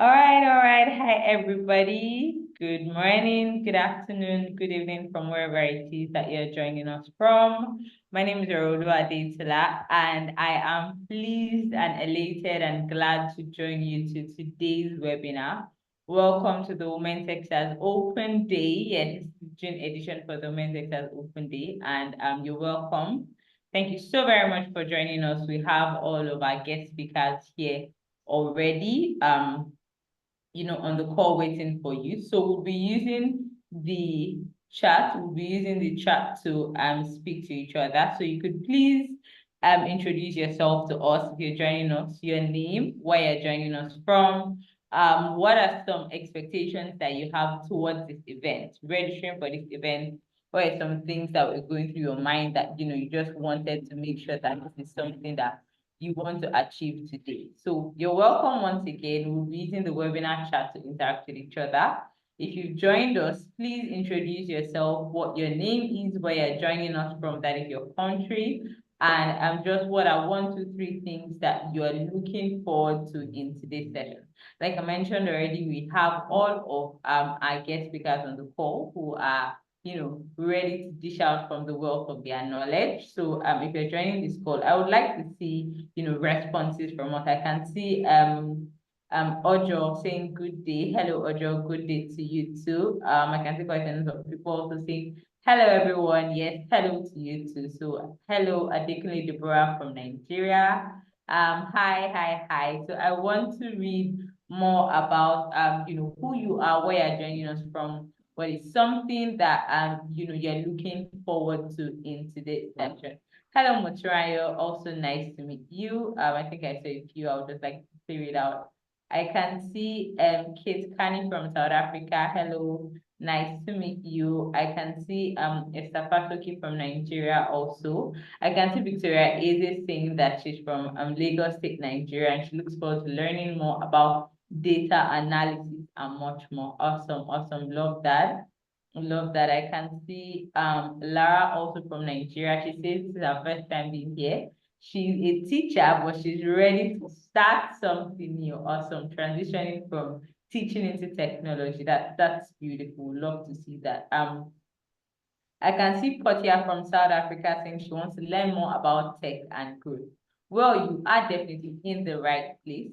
All right. Hi, everybody. Good morning, good afternoon, good evening from wherever it is that you're joining us from. My name is Orodu Adetula, and I am pleased and elated and glad to join you to today's webinar. Welcome to the Women Techsters Open Day. Yes, June edition for the Women Techsters Open Day, and you're welcome. Thank you so very much for joining us. We have all of our guest speakers here already. On the call waiting for you. So we'll be using the chat. We'll be using the chat to speak to each other. So you could please introduce yourself to us if you're joining us, your name, where you're joining us from. What are some expectations that you have towards this event, registering for this event? What are some things that were going through your mind that you just wanted to make sure that this is something that you want to achieve today? So you're welcome once again. We'll be using the webinar chat to interact with each other. If you've joined us, please introduce yourself, what your name is, where you're joining us from, that is your country, and just what are 1, 2, 3 things that you are looking forward to in today's session. Like I mentioned already, we have all of our guest speakers on the call who are ready to dish out from the wealth of their knowledge. So if you're joining this call, I would like to see, responses from us. I can see Ojo saying good day. Hello, Ojo, good day to you too. I can see quite a number of people also saying hello, everyone. Yes, hello to you too. So hello, Adekunle Deborah from Nigeria. Hi. So I want to read more about who you are, where you're joining us from, but it's something that you're looking forward to in today's session. Hello, Muturayo. Also nice to meet you. I think I said a few. I would just like to clear it out. I can see Kate Kani from South Africa. Hello, nice to meet you. I can see Esther Fatoki from Nigeria also. I can see Victoria Eze saying that she's from Lagos State, Nigeria, and she looks forward to learning more about data analysis and much more. Awesome. Love that. Love that. I can see Lara also from Nigeria. She says this is her first time being here. She's a teacher, but she's ready to start something new. Awesome. Transitioning from teaching into technology. That's beautiful. Love to see that. I can see Portia from South Africa saying she wants to learn more about tech and growth. Well, you are definitely in the right place.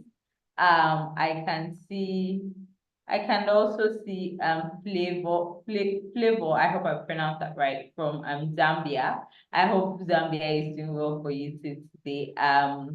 I can also see Flavor, I hope I pronounced that right, from Zambia. I hope Zambia is doing well for you too today. I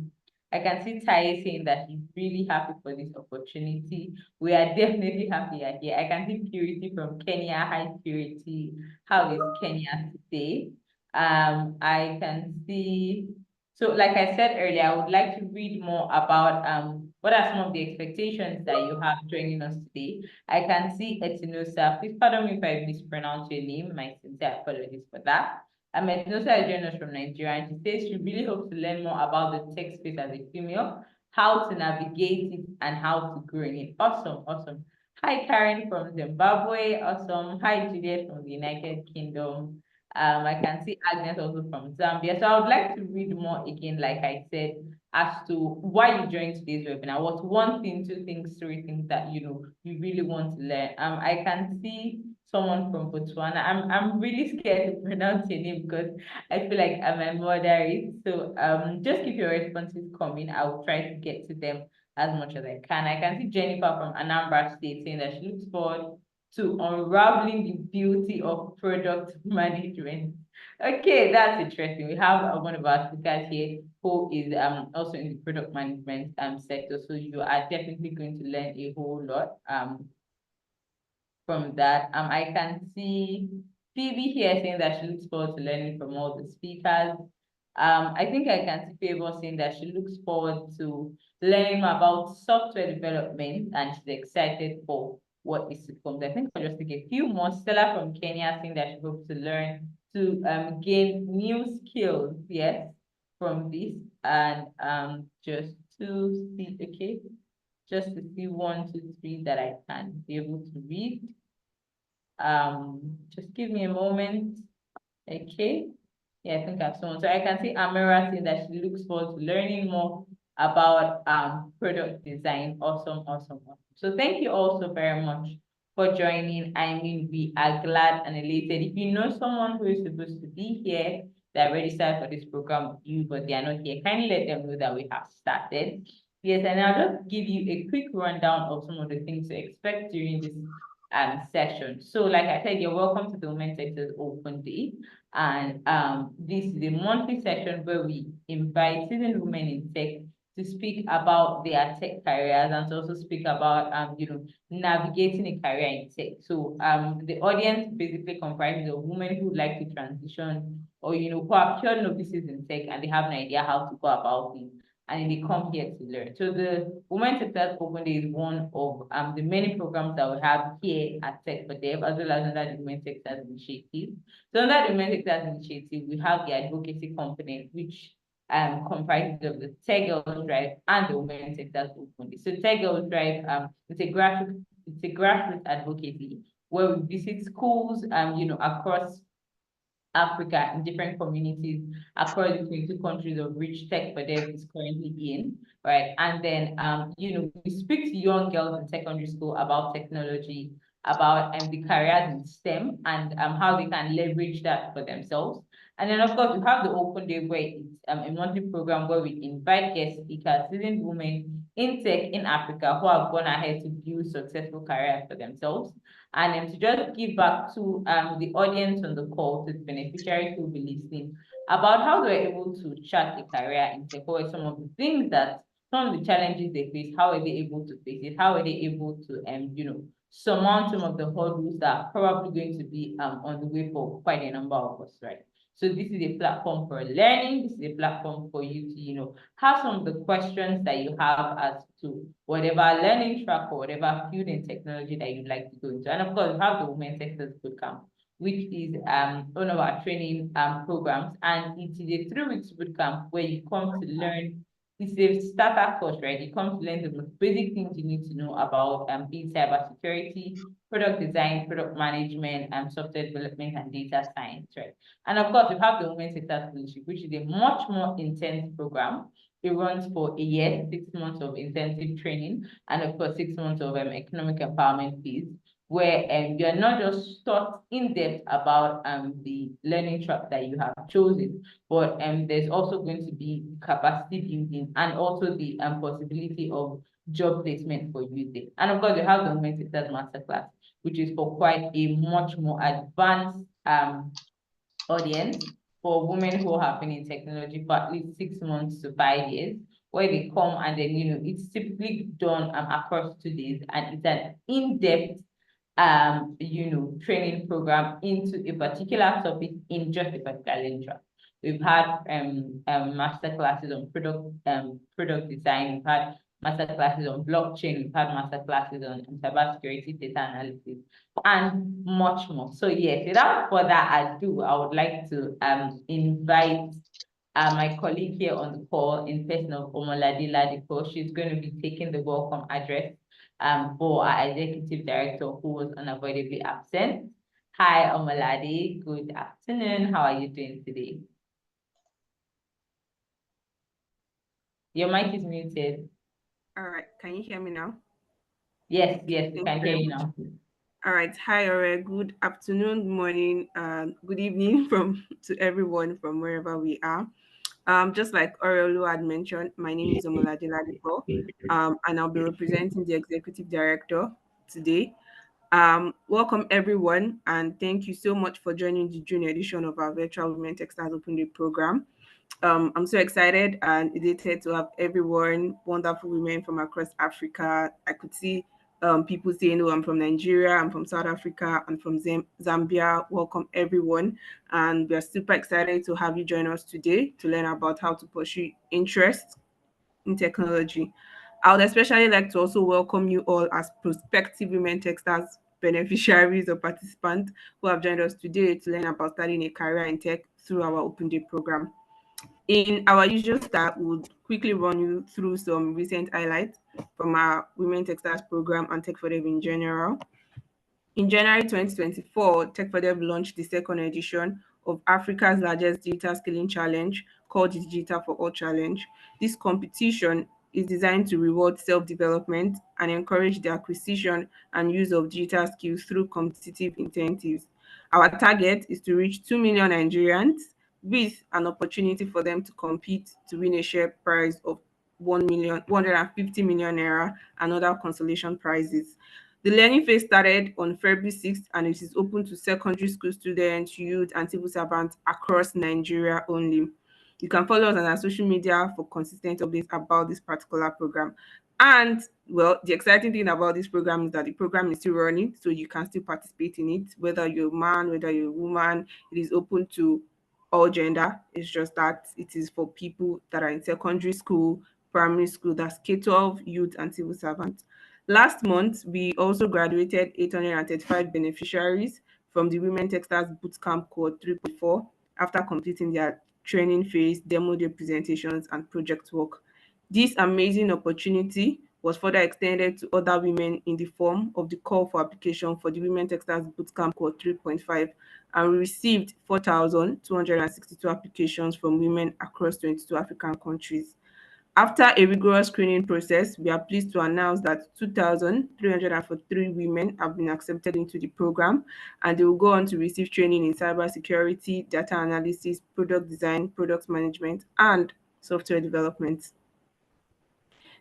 can see Tai saying that he's really happy for this opportunity. We are definitely happy you're here. I can see Purity from Kenya. Hi, Purity. How is Kenya today? I can see, so like I said earlier, I would like to read more about what are some of the expectations that you have joining us today. I can see Etinosa. Please pardon me if I mispronounce your name. My sincere apologies for that. Etinosa is joining us from Nigeria, and she says she really hopes to learn more about the tech space as a female, how to navigate it, and how to grow in it. Awesome. Hi, Karen from Zimbabwe. Awesome. Hi, Juliet from the United Kingdom. I can see Agnes also from Zambia. So I would like to read more again, like I said, as to why you joined today's webinar. What's 1 thing, 2 things, 3 things that you really want to learn? I can see someone from Botswana. I'm really scared to pronounce your name because I feel like I'm a moderate. So just keep your responses coming. I will try to get to them as much as I can. I can see Jennifer from Anambra State saying that she looks forward to unraveling the beauty of product management. Okay, that's interesting. We have one of our speakers here who is also in the product management sector. So you are definitely going to learn a whole lot from that. I can see Phoebe here saying that she looks forward to learning from all the speakers. I think I can see Favor saying that she looks forward to learning about software development and she's excited for what is to come. I think I'll just take a few more. Stella from Kenya saying that she hopes to learn to gain new skills, yes, from this. And just to see, okay, just to see 1, 2, 3 that I can be able to read. Just give me a moment. Okay. Yeah, I think I have someone. So I can see Amira saying that she looks forward to learning more about product design. Awesome, awesome, awesome. So thank you all so very much for joining. I mean, we are glad and elated. If you know someone who is supposed to be here that registered for this program with you, but they are not here, kindly let them know that we have started. Yes, and I'll just give you a quick rundown of some of the things to expect during this session. So like I said, you're welcome to the Women Techsters Open Day. And this is a monthly session where we invite seasoned women in tech to speak about their tech careers and to also speak about navigating a career in tech. So the audience basically comprises of women who like to transition or who are pure novices in tech and they have no idea how to go about it and they come here to learn. So the Women Techsters Open Day is one of the many programs that we have here at Tech for Dev, as well as under the Women Techsters Initiative. So under the Women Techsters Initiative, we have the advocacy component, which comprises of the Tech Girls Drive and the Women Techsters Open Day. So Tech Girls Drive, it's a grassroots advocacy where we visit schools, across Africa in different communities across the 22 countries of which Tech for Dev is currently in, right? And then, we speak to young girls in secondary school about technology, about the careers in STEM and how they can leverage that for themselves. And then, of course, we have the Open Day where it's a monthly program where we invite guest speakers, seasoned women in tech in Africa who have gone ahead to build successful careers for themselves. And to just give back to the audience on the call, to the beneficiaries who will be listening, about how they were able to chart a career in tech, what are some of the things some of the challenges they face, how are they able to face it, how are they able to, surmount some of the hurdles that are probably going to be on the way for quite a number of us, right? So this is a platform for learning. This is a platform for you to, have some of the questions that you have as to whatever learning track or whatever field in technology that you'd like to go into. And of course, we have the Women Techsters Bootcamp, which is one of our training programs. And it is a 3 weeks bootcamp where you come to learn. It's a starter course, right? You come to learn the most basic things you need to know about being cybersecurity, product design, product management, software development, and data science, right? And of course, we have the Women Sector Fellowship, which is a much more intense program. It runs for a year, 6 months of intensive training, and of course, 6 months of economic empowerment piece, where you're not just taught in depth about the learning track that you have chosen, but there's also going to be capacity building and also the possibility of job placement for you there. And of course, you have the Women Sectors Masterclass, which is for quite a much more advanced audience for women who have been in technology for at least 6 months to 5 years, where they come and then, it's typically done across 2 days and it's an in-depth training program into a particular topic in just a particular lecture. We've had master classes on product design, we've had master classes on blockchain, we've had master classes on cybersecurity, data analysis, and much more. So yes, without further ado, I would like to invite my colleague here on the call in person of Omolade Ladipo. She's going to be taking the welcome address for our executive director who was unavoidably absent. Hi, Omolade. Good afternoon. How are you doing today? Your mic is muted. All right. Can you hear me now? Yes, we can hear you now. All right. Hi, Ore. Good afternoon, good morning, good evening to everyone from wherever we are. Just like Aurelu had mentioned, my name is Omolade Ladipo, and I'll be representing the executive director today. Welcome everyone, and thank you so much for joining the June edition of our virtual Women Techsters Open Day program. I'm so excited and elated to have everyone, wonderful women from across Africa. I could see people saying, "Oh, I'm from Nigeria, I'm from South Africa, I'm from Zambia." Welcome everyone, and we are super excited to have you join us today to learn about how to pursue interest in technology. I would especially like to also welcome you all as prospective Women Techsters beneficiaries or participants who have joined us today to learn about starting a career in tech through our Open Day program. In our usual start, we'll quickly run you through some recent highlights from our Women Techsters program and Tech for Dev in general. In January 2024, Tech for Dev launched the second edition of Africa's largest digital skilling challenge called the Digital for All Challenge. This competition is designed to reward self-development and encourage the acquisition and use of digital skills through competitive incentives. Our target is to reach 2 million Nigerians with an opportunity for them to compete to win a share prize of 150 million naira and other consolation prizes. The learning phase started on February 6th and it is open to secondary school students, youth, and civil servants across Nigeria only. You can follow us on our social media for consistent updates about this particular program. And well, the exciting thing about this program is that the program is still running, so you can still participate in it, whether you're a man, whether you're a woman. It is open to all gender. It's just that it is for people that are in secondary school, primary school, that's K-12, youth, and civil servants. Last month, we also graduated 835 beneficiaries from the Women Techsters Bootcamp Cohort 3.4 after completing their training phase, demo day presentations, and project work. This amazing opportunity was further extended to other women in the form of the call for application for the Women Textiles Bootcamp Cohort 3.5, and we received 4,262 applications from women across 22 African countries. After a rigorous screening process, we are pleased to announce that 2,343 women have been accepted into the program, and they will go on to receive training in cybersecurity, data analysis, product design, product management, and software development.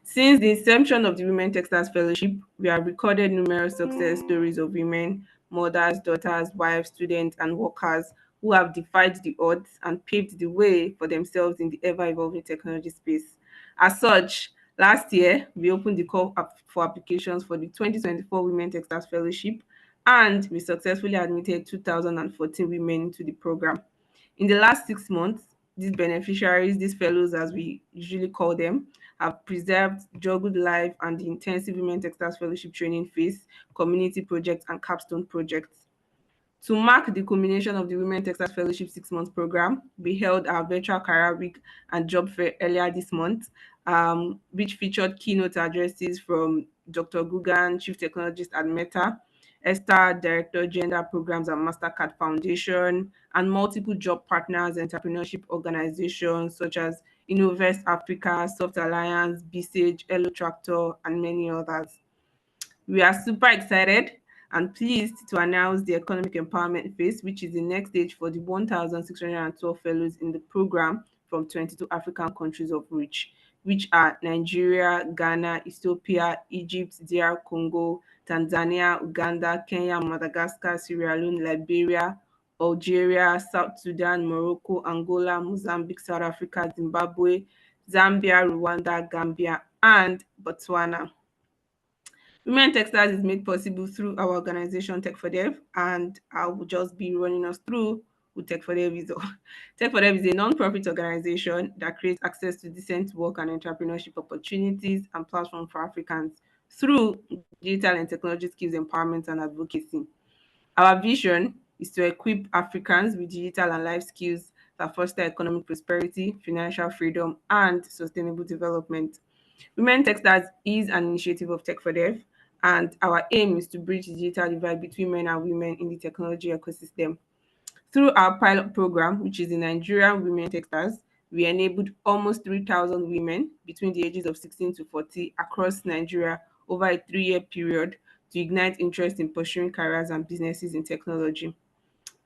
Since the inception of the Women Textiles Fellowship, we have recorded numerous success stories of women, mothers, daughters, wives, students, and workers who have defied the odds and paved the way for themselves in the ever evolving technology space. As such, last year, we opened the call up for applications for the 2024 Women Textiles Fellowship, and we successfully admitted 2,014 women into the program. In the last 6 months, these beneficiaries, these fellows as we usually call them, have preserved juggled life and the intensive Women Textiles Fellowship training phase, community projects, and capstone projects. To mark the culmination of the Women Textiles Fellowship 6 month program, we held our virtual career week and job fair earlier this month, which featured keynote addresses from Dr. Gugan, Chief Technologist at Meta, Esther, Director, Gender Programs at MasterCard Foundation, and multiple job partners, entrepreneurship organizations such as Innovest Africa, Soft Alliance, BSage, Elo Tractor, and many others. We are super excited and pleased to announce the Economic Empowerment Phase, which is the next stage for the 1,612 fellows in the program from 22 African countries of reach, which are Nigeria, Ghana, Ethiopia, Egypt, DR Congo, Tanzania, Uganda, Kenya, Madagascar, Sierra Leone, Liberia, Algeria, South Sudan, Morocco, Angola, Mozambique, South Africa, Zimbabwe, Zambia, Rwanda, Gambia, and Botswana. Women Textiles is made possible through our organization Tech for Dev, and I will just be running us through who Tech for Dev is. Tech for Dev is a non-profit organization that creates access to decent work and entrepreneurship opportunities and platforms for Africans through digital and technology skills empowerment and advocacy. Our vision is to equip Africans with digital and life skills that foster economic prosperity, financial freedom, and sustainable development. Women Techstars is an initiative of Tech for Dev, and our aim is to bridge the digital divide between men and women in the technology ecosystem. Through our pilot program, which is the Nigerian Women Techstars, we enabled almost 3,000 women between the ages of 16 to 40 across Nigeria over a 3-year period to ignite interest in pursuing careers and businesses in technology.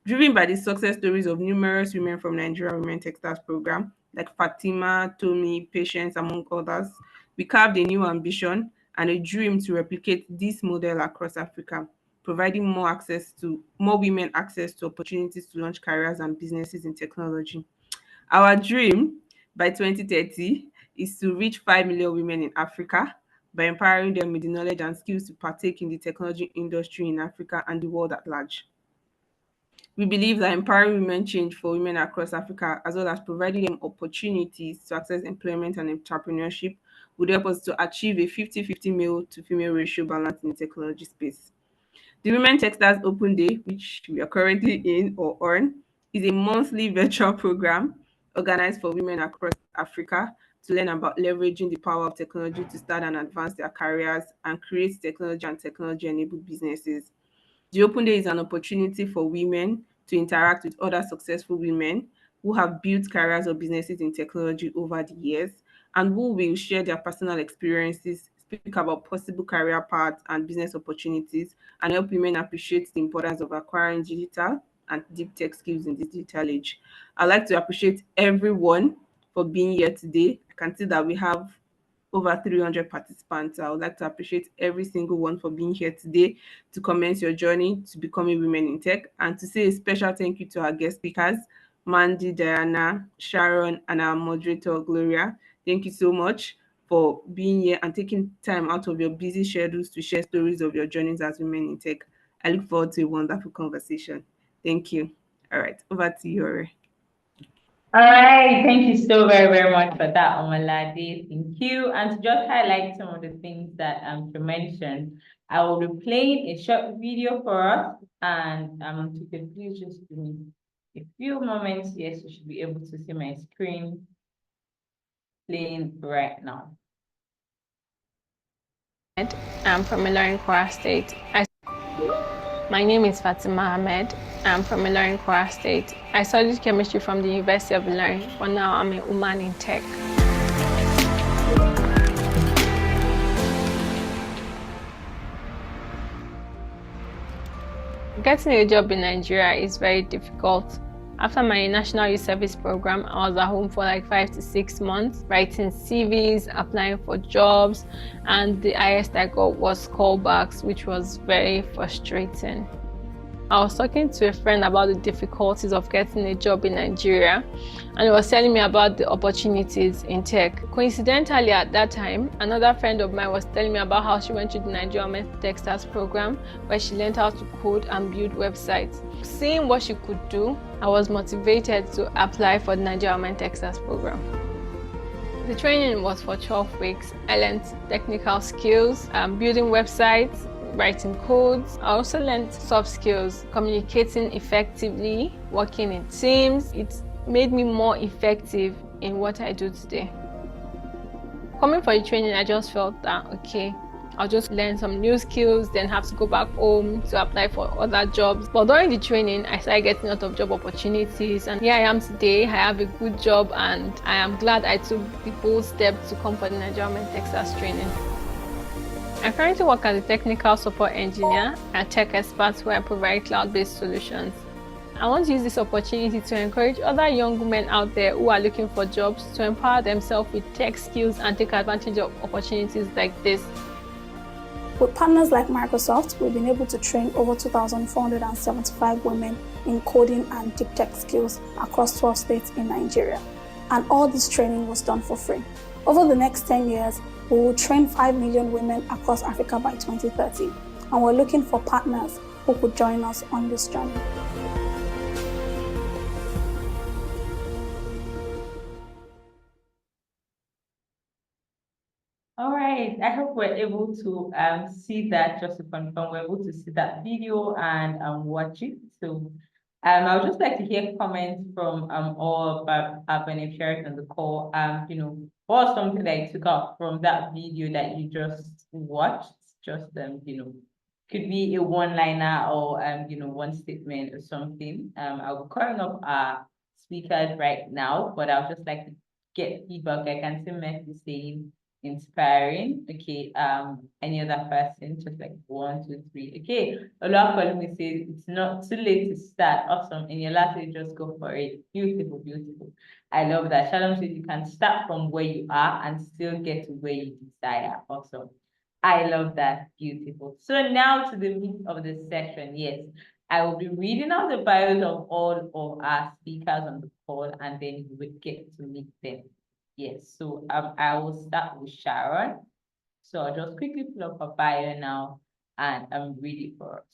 Driven by the success stories of numerous women from Nigeria Women Textiles program, like Fatima, Tomi, Patience, among others, we carved a new ambition and a dream to replicate this model across Africa, providing more women access to opportunities to launch careers and businesses in technology. Our dream by 2030 is to reach 5 million women in Africa by empowering them with the knowledge and skills to partake in the technology industry in Africa and the world at large. We believe that empowering women change for women across Africa, as well as providing them opportunities to access employment and entrepreneurship, would help us to achieve a 50-50 male to female ratio balance in the technology space. The Women Techstars Open Day, which we are currently in or on, is a monthly virtual program organized for women across Africa to learn about leveraging the power of technology to start and advance their careers and create technology and technology enabled businesses. The Open Day is an opportunity for women, to interact with other successful women who have built careers or businesses in technology over the years and who will share their personal experiences, speak about possible career paths and business opportunities, and help women appreciate the importance of acquiring digital and deep tech skills in this digital age. I'd like to appreciate everyone for being here today. I can see that we have over 300 participants. I would like to appreciate every single one for being here today to commence your journey to becoming women in tech and to say a special thank you to our guest speakers, Mandy, Diana, Sharon, and our moderator, Gloria. Thank you so much for being here and taking time out of your busy schedules to share stories of your journeys as women in tech. I look forward to a wonderful conversation. Thank you. All right, over to you, Ore. All right, thank you so very much for that, Omalade. Thank you. And to just highlight some of the things that you mentioned, I will be playing a short video for us. And if you can please just give me a few moments. Yes, you should be able to see my screen playing right now. I'm from Ilorin, Kwara State. My name is Fatima Ahmed. I'm from Ilorin, Kwara State. I studied chemistry from the University of Ilorin, but now I'm a woman in tech. Getting a job in Nigeria is very difficult. After my National Youth Service program, I was at home for like 5 to 6 months, writing CVs, applying for jobs, and the highest I got was callbacks, which was very frustrating. I was talking to a friend about the difficulties of getting a job in Nigeria, and he was telling me about the opportunities in tech. Coincidentally, at that time, another friend of mine was telling me about how she went to the Nigerian Women Techsters program, where she learned how to code and build websites. Seeing what she could do, I was motivated to apply for the Nigerian Women Techsters program. The training was for 12 weeks. I learned technical skills, building websites, writing codes. I also learned soft skills, communicating effectively, working in teams. It made me more effective in what I do today. Coming for the training, I just felt that, okay, I'll just learn some new skills, then have to go back home to apply for other jobs. But during the training, I started getting a lot of job opportunities, and here I am today. I have a good job, and I am glad I took the bold step to come for the Nigerian Women Techsters training. I currently work as a technical support engineer at Tech Experts, where I provide cloud-based solutions. I want to use this opportunity to encourage other young women out there who are looking for jobs to empower themselves with tech skills and take advantage of opportunities like this. With partners like Microsoft, we've been able to train over 2,475 women in coding and deep tech skills across 12 states in Nigeria. And all this training was done for free. Over the next 10 years, we will train 5 million women across Africa by 2030, and we're looking for partners who could join us on this journey. All right, I hope we're able to see that, just to confirm, we're able to see that video and watch it. So I would just like to hear comments from all of our beneficiaries on the call. What was something that you took out from that video that you just watched? Just could be a one-liner or one statement or something. I'll be calling up our speakers right now, but I'll just like to get feedback. I can see Messi saying inspiring. Okay, any other person? Just like 1, 2, 3. Okay, Oluwakolumi says it's not too late to start. Awesome. And your last say just go for it. Beautiful, beautiful. I love that. Shalom says you can start from where you are and still get to where you desire. Awesome. I love that. Beautiful. So now to the meat of the session. Yes, I will be reading out the bios of all of our speakers on the call, and then you will get to meet them. Yes, so I will start with Sharon. So I'll just quickly pull up her bio now, and I'm ready for us.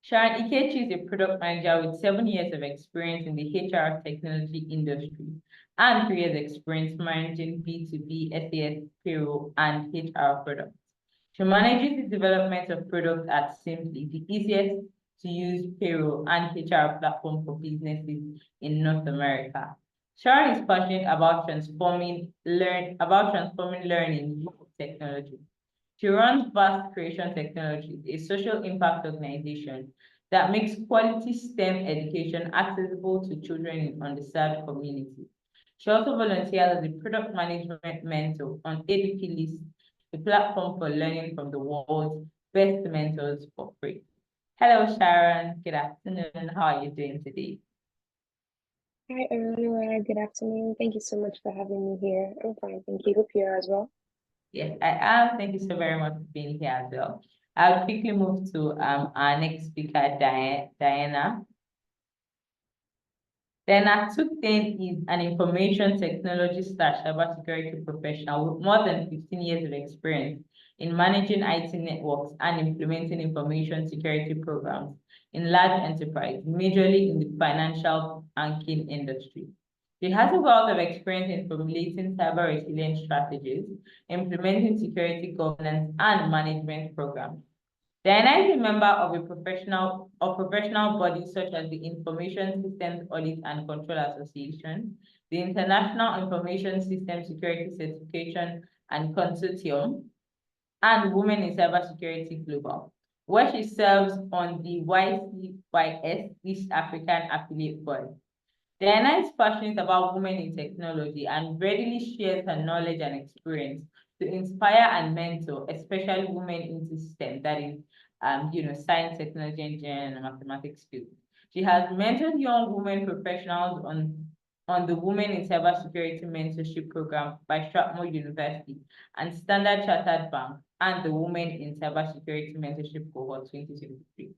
Sharon Ikechi is a product manager with 7 years of experience in the HR technology industry and 3 years experience managing B2B, SAS, payroll, and HR products. She manages the development of products at Simply, the easiest to use payroll and HR platform for businesses in North America. Sharon is passionate about transforming learning with technology. She runs Vast Creation Technologies, a social impact organization that makes quality STEM education accessible to children in underserved communities. She also volunteers as a product management mentor on ADP List, a platform for learning from the world's best mentors for free. Hello, Sharon. Good afternoon. How are you doing today? Hi, everyone. Good afternoon. Thank you so much for having me here. I'm fine. Thank you. Hope you're as well. Yes, I am. Thank you so very much for being here as well. I'll quickly move to our next speaker, Diana. Diana Tukten is an information technology / cybersecurity professional with more than 15 years of experience in managing IT networks and implementing information security programs in large enterprise, majorly in the financial banking industry. She has a wealth of experience in formulating cyber resilience strategies, implementing security governance and management programs. Diana is a member of professional bodies such as the Information Systems Audit and Control Association, the International Information System Security Certification and Consortium, and Women in Cybersecurity Global, where she serves on the YCYS East African Affiliate Board. Diana is passionate about women in technology and readily shares her knowledge and experience to inspire and mentor, especially women into STEM, that is, science, technology, engineering, and mathematics field. She has mentored young women professionals on the Women in Cybersecurity Mentorship Program by Strathmore University and Standard Chartered Bank and the Women in Cybersecurity Mentorship Cohort 2023.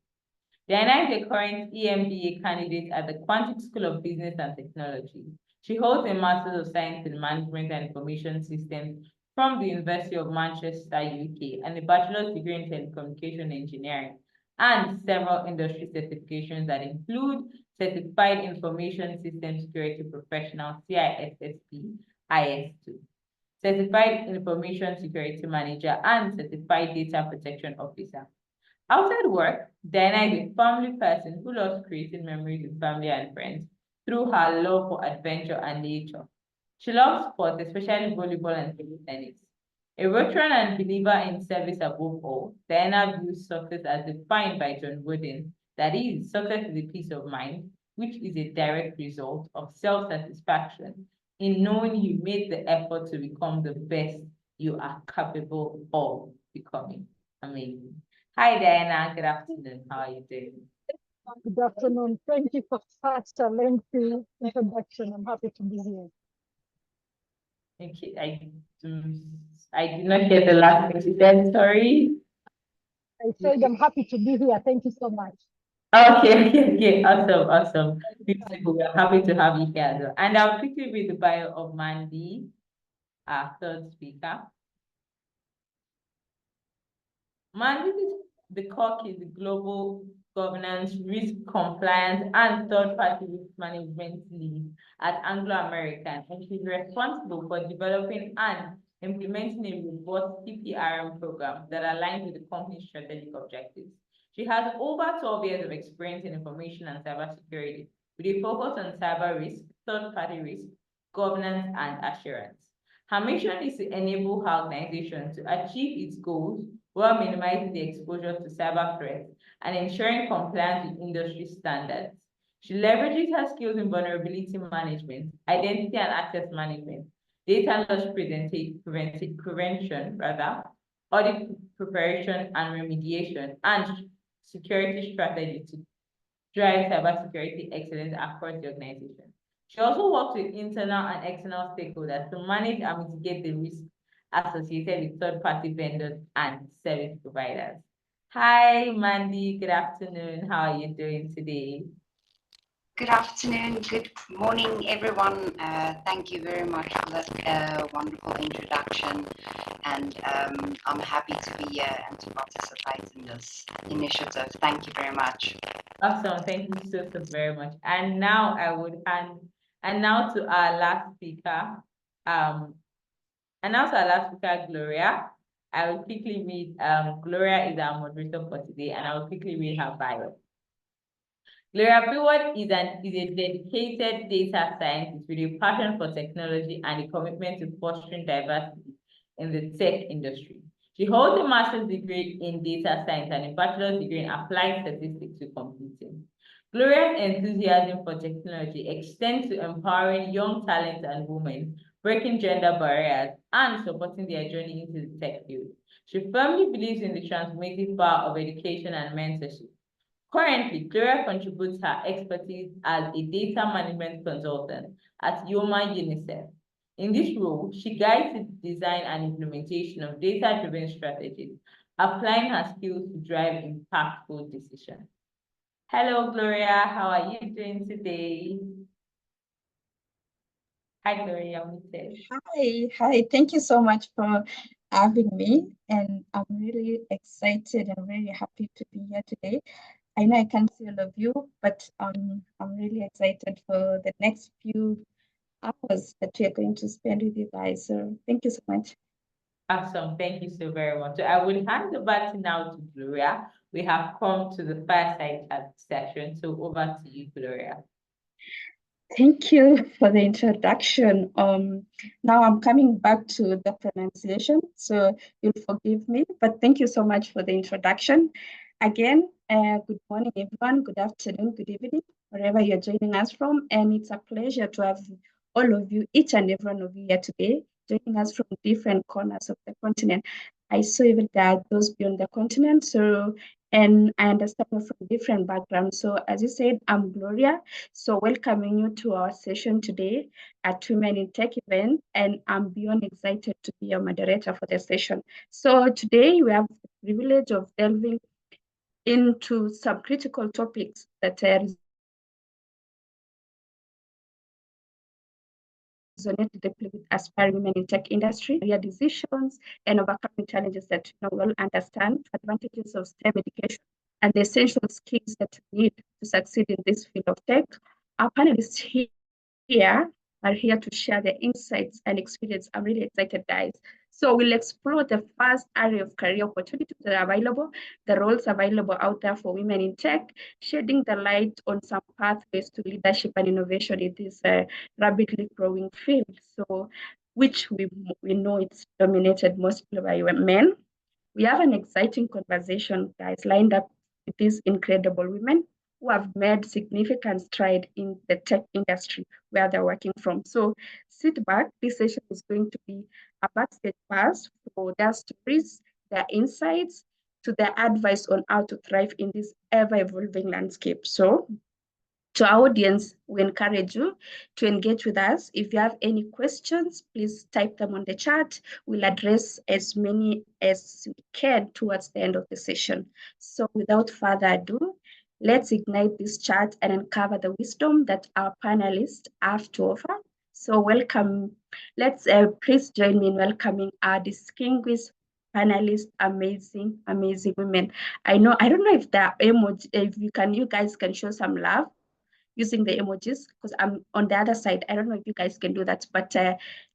Diana is a current EMBA candidate at the Quantic School of Business and Technology. She holds a Master's of Science in Management and Information Systems from the University of Manchester, UK, and a bachelor's degree in telecommunication engineering, and several industry certifications that include Certified Information System Security Professional, CISSP, IS2, Certified Information Security Manager, and Certified Data Protection Officer. Outside work, Diana is a family person who loves creating memories with family and friends through her love for adventure and nature. She loves sports, especially volleyball and table tennis. A veteran and believer in service above all, Diana views success as defined by John Wooden, that is, success is a peace of mind, which is a direct result of self-satisfaction in knowing you made the effort to become the best you are capable of becoming. Amazing. Hi, Diana. Good afternoon. How are you doing? Good afternoon. Thank you for such a lengthy introduction. I'm happy to be here. Okay, I did not hear the last thing you said, sorry. I said I'm happy to be here. Thank you so much. Okay. Awesome. Beautiful. We're happy to have you here as well. And I'll quickly read the bio of Mandy, our third speaker. Mandy is the COC is the Global Governance, Risk Compliance, and Third-Party Risk Management Lead at Anglo American, and she's responsible for developing and implementing a robust CPRM program that aligns with the company's strategic objectives. She has over 12 years of experience in information and cybersecurity, with a focus on cyber risk, third-party risk, governance, and assurance. Her mission is to enable her organization to achieve its goals while minimizing the exposure to cyber threats and ensuring compliance with industry standards. She leverages her skills in vulnerability management, identity and access management, data loss prevention, audit preparation and remediation, and security strategy to drive cybersecurity excellence across the organization. She also works with internal and external stakeholders to manage and mitigate the risk associated with third-party vendors and service providers. Hi, Mandy. Good afternoon. How are you doing today? Good afternoon, good morning, everyone. Thank you very much for that wonderful introduction. And I'm happy to be here and to participate in this initiative. Thank you very much. Awesome. Thank you so very much. And now to our last speaker, Gloria. I will quickly read, Gloria is our moderator for today, and I will quickly read her bio. Gloria Biwott is a dedicated data scientist with a passion for technology and a commitment to fostering diversity in the tech industry. She holds a master's degree in data science and a bachelor's degree in applied statistics to computing. Gloria's enthusiasm for technology extends to empowering young talents and women, breaking gender barriers, and supporting their journey into the tech field. She firmly believes in the transformative power of education and mentorship. Currently, Gloria contributes her expertise as a data management consultant at Yoma UNICEF. In this role, she guides the design and implementation of data-driven strategies, applying her skills to drive impactful decisions. Hello, Gloria. How are you doing today? Hi, Gloria. Hi. Thank you so much for having me. And I'm really excited and very happy to be here today. I know I can't see all of you, but I'm really excited for the next few hours that we are going to spend with you guys. So thank you so much. Awesome. Thank you so very much. So I will hand the baton now to Gloria. We have come to the fireside chat session. So over to you, Gloria. Thank you for the introduction. Now I'm coming back to the pronunciation, so you'll forgive me, but thank you so much for the introduction. Again, good morning, everyone. Good afternoon, good evening, wherever you're joining us from. And it's a pleasure to have all of you, each and every one of you here today, joining us from different corners of the continent. I saw even that those beyond the continent. And I understand you're from different backgrounds. So as you said, I'm Gloria. So welcoming you to our session today at Women in Tech event, and I'm beyond excited to be your moderator for the session. So today we have the privilege of delving into some critical topics that resonate deeply with aspiring women in tech industry, career decisions, and overcoming challenges that we all understand, advantages of STEM education, and the essential skills that we need to succeed in this field of tech. Our panelists here are here to share their insights and experience. I'm really excited, guys. So we'll explore the vast array of career opportunities that are available, the roles available out there for women in tech, shedding the light on some pathways to leadership and innovation in this rapidly growing field. So, which we know it's dominated mostly by men. We have an exciting conversation, guys, lined up with these incredible women who have made significant stride in the tech industry where they're working from. So sit back. This session is going to be a backstage pass for their stories, their insights, to their advice on how to thrive in this ever-evolving landscape. So to our audience, we encourage you to engage with us. If you have any questions, please type them on the chat. We'll address as many as we can towards the end of the session. So without further ado, let's ignite this chat and uncover the wisdom that our panelists have to offer. So welcome. Let's please join me in welcoming our distinguished panelists, amazing women. I don't know if the emoji, if you guys can show some love using the emojis, because I'm on the other side. I don't know if you guys can do that, but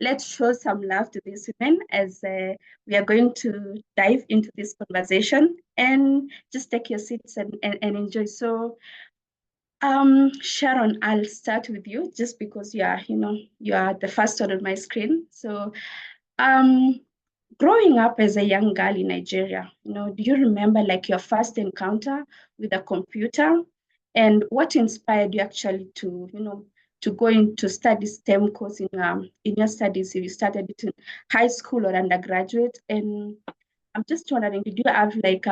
let's show some love to these women as we are going to dive into this conversation, and just take your seats and enjoy. So Sharon, I'll start with you just because you are the first one on my screen. So growing up as a young girl in Nigeria, do you remember like your first encounter with a computer? And what inspired you actually to go into study STEM course in your studies? If you started it in high school or undergraduate? And I'm just wondering, did you have like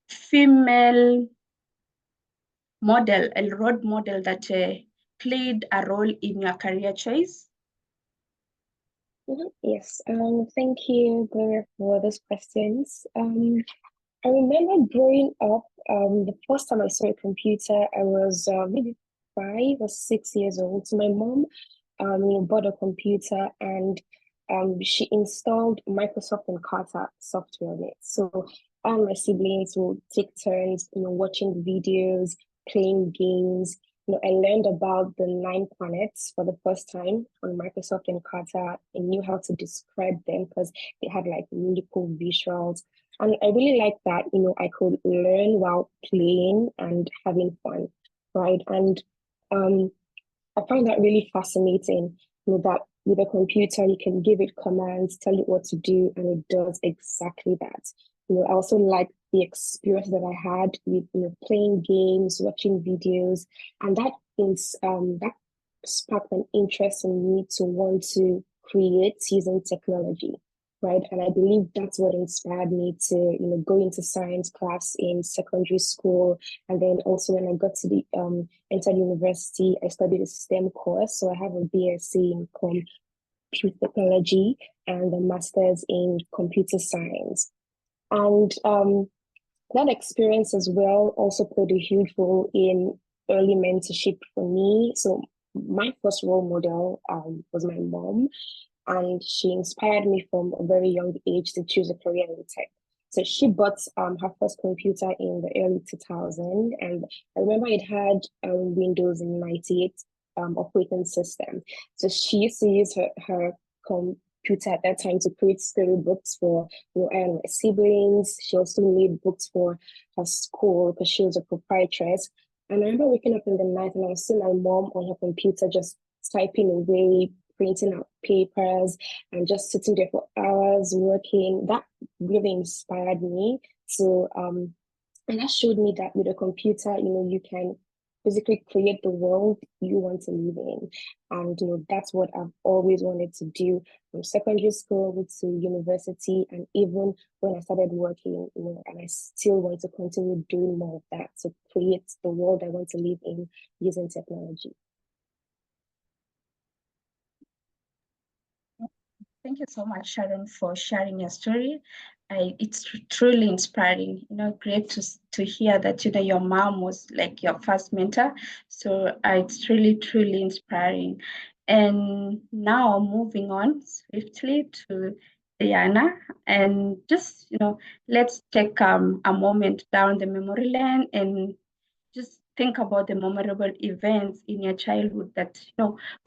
female model, a role model that played a role in your career choice? Yes, thank you, Gloria, for those questions. I remember growing up, the first time I saw a computer, I was maybe 5 or 6 years old. So my mom, bought a computer, and she installed Microsoft Encarta software on it. So all my siblings would take turns, watching videos, playing games. I learned about the 9 planets for the first time on Microsoft Encarta. I knew how to describe them because they had like really cool visuals. And I really like that, I could learn while playing and having fun, right? And I find that really fascinating. that with a computer, you can give it commands, tell it what to do, and it does exactly that. I also like the experience that I had with playing games, watching videos, and that sparked an interest in me to want to create using technology, right? And I believe that's what inspired me to go into science class in secondary school, and then also when I got to the entered university, I studied a STEM course, so I have a BSc in computer technology and a master's in computer science. And that experience as well also played a huge role in early mentorship for me. So my first role model was my mom, and she inspired me from a very young age to choose a career in tech. So she bought her first computer in the early 2000s, and I remember it had Windows 98 operating system. So she used to use her computer at that time to create storybooks for and my siblings. She also made books for her school because she was a proprietress. And I remember waking up in the night and I was seeing my mom on her computer just typing away, printing out papers, and just sitting there for hours working. That really inspired me. So and that showed me that with a computer, you can basically create the world you want to live in. And that's what I've always wanted to do from secondary school to university, and even when I started working, and I still want to continue doing more of that to create the world I want to live in using technology. Thank you so much, Sharon, for sharing your story. It's truly inspiring. Great to hear that your mom was like your first mentor. So it's truly inspiring. And now moving on swiftly to Diana, and just let's take a moment down the memory lane and just think about the memorable events in your childhood that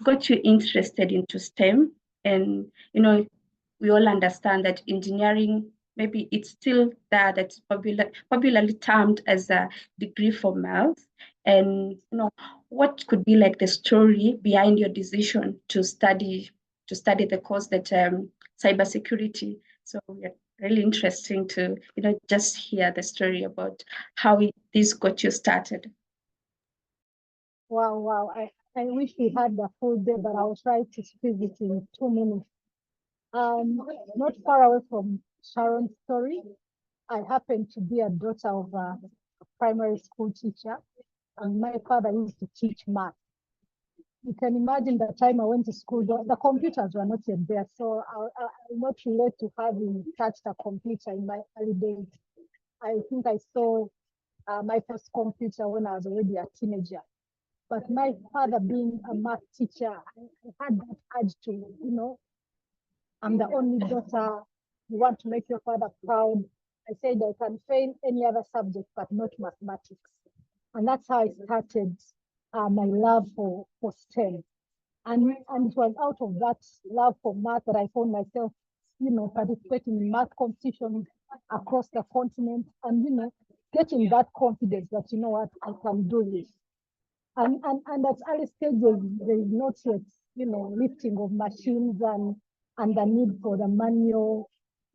got you interested into STEM. And we all understand that engineering, maybe it's still there, that's popularly termed as a degree for males. And what could be like the story behind your decision to study the course that cybersecurity? So yeah, really interesting to just hear the story about how this got you started. Wow. I wish we had the full day, but I'll try to squeeze it in 2 minutes. Not far away from Sharon's story, I happen to be a daughter of a primary school teacher, and my father used to teach math. You can imagine the time I went to school, the computers were not yet there, so I'll not relate to having touched a computer in my early days. I think I saw my first computer when I was already a teenager. But my father being a math teacher, I had that urge to, I'm the only daughter. You want to make your father proud. I said I can fail any other subject, but not mathematics. And that's how I started my love for STEM. And it was out of that love for math that I found myself, participating in math competitions across the continent, and getting that confidence that what, I can do this. And at early stages, there is not yet, lifting of machines and the need for the manual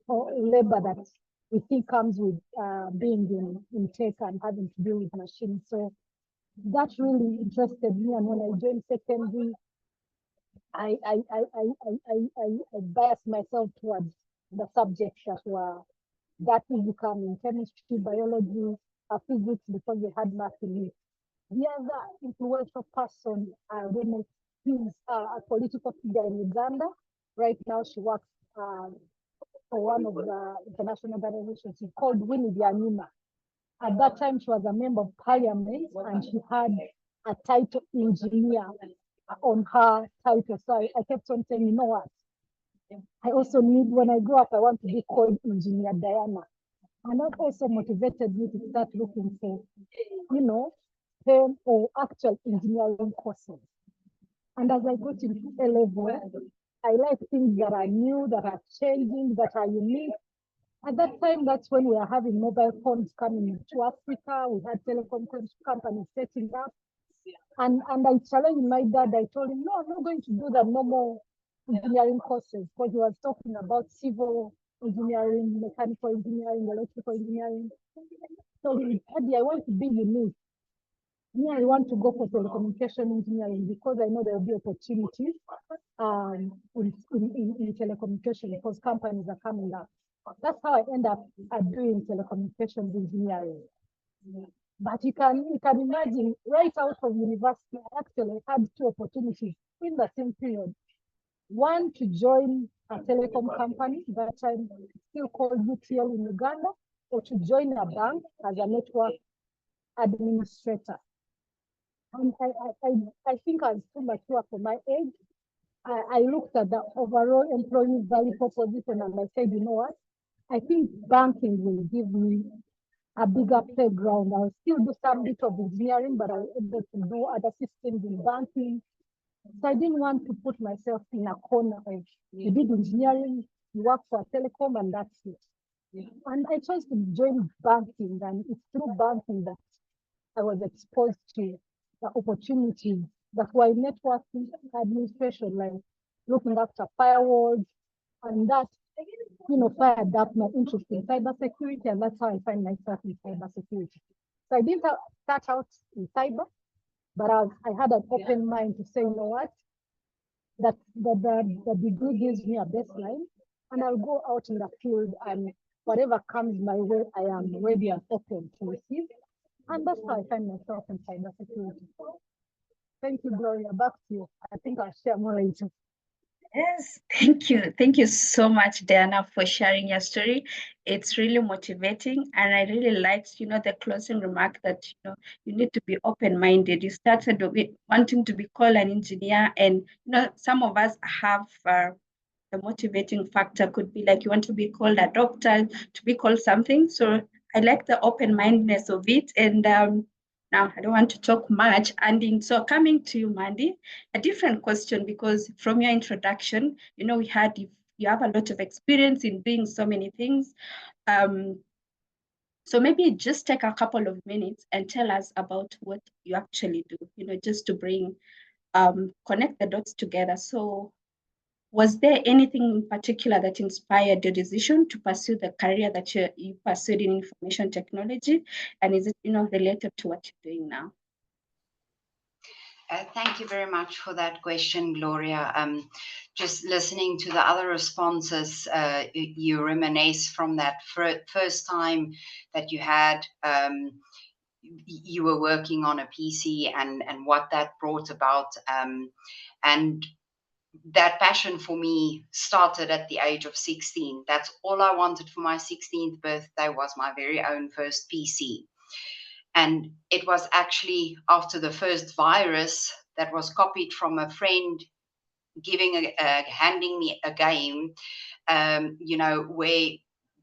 or labor that we think comes with being in tech and having to deal with machines. So that really interested me. And when I joined secondary, I biased myself towards the subjects that were that easy coming: chemistry, biology, physics, because we had math in it. The other influential person, he's a political figure in Uganda. Right now, she works for one of the international organizations. She's called Winnie Byanyima. At that time, she was a member of parliament, and she had a title engineer on her title. So I kept on saying, what? I also need, when I grow up, I want to be called Engineer Diana. And that also motivated me to start looking for, STEM or actual engineering courses. And as I got into A level, I like things that are new, that are changing, that are unique. At that time, that's when we are having mobile phones coming to Africa. We had telecom companies setting up. And I challenged my dad. I told him, no, I'm not going to do the normal engineering courses, because he was talking about civil engineering, mechanical engineering, electrical engineering. So Daddy, I want to be unique. Me, I want to go for telecommunication engineering because I know there will be opportunities in telecommunication because companies are coming up. That's how I end up doing telecommunications engineering. But you can imagine, right out of university, I actually had two opportunities in the same period. One, to join a telecom company, that time still called UTL in Uganda, or to join a bank as a network administrator. And I think I was too mature for my age. I looked at the overall employee value proposition and I said, you know what? I think banking will give me a bigger playground. I'll still do some bit of engineering, but I'll be able to do other systems in banking. So I didn't want to put myself in a corner of you did engineering, you work for a telecom, and that's it. And I chose to join banking, and it's through banking that I was exposed to the opportunities that were in networking administration, like looking after firewalls, and that, fired up my interest in cybersecurity, and that's how I find myself in cybersecurity. So I didn't start out in cyber, but I had an open mind to say, you know what, that the degree gives me a baseline, and I'll go out in the field, and whatever comes my way, I am ready and open to receive. And that's how I find myself in cybersecurity. Thank you, Gloria. Back to you. I think I'll share more later. Yes, thank you. Thank you so much, Diana, for sharing your story. It's really motivating. And I really liked, the closing remark that, you need to be open-minded. You started with wanting to be called an engineer. And, some of us have the motivating factor could be like you want to be called a doctor, to be called something. So I like the open-mindedness of it. And now I don't want to talk much. And so coming to you, Mandy, a different question, because from your introduction, we had you have a lot of experience in doing so many things. So maybe just take a couple of minutes and tell us about what you actually do, just to bring connect the dots together. So was there anything in particular that inspired your decision to pursue the career that you pursued in information technology? And is it, related to what you're doing now? Thank you very much for that question, Gloria. Just listening to the other responses, you reminisce from that first time that you had, you were working on a PC and what that brought about. And that passion for me started at the age of 16. That's all I wanted for my 16th birthday was my very own first PC. And it was actually after the first virus that was copied from a friend handing me a game, where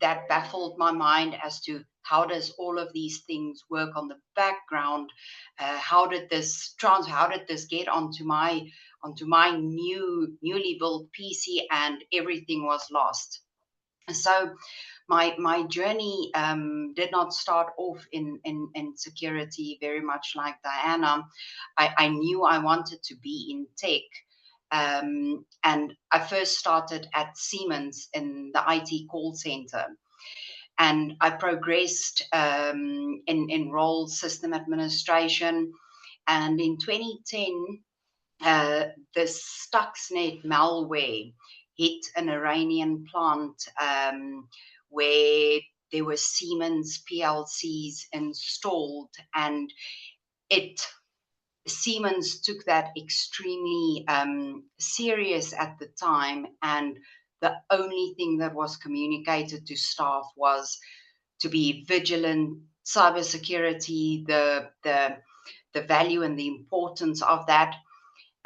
that baffled my mind as to how does all of these things work on the background? How did this get onto my newly built PC, and everything was lost. So my journey did not start off in security, very much like Diana. I knew I wanted to be in tech. And I first started at Siemens in the IT call center. And I progressed in role system administration. And in 2010, the Stuxnet malware hit an Iranian plant where there were Siemens PLCs installed, and Siemens took that extremely serious at the time, and the only thing that was communicated to staff was to be vigilant, cybersecurity, the value and the importance of that.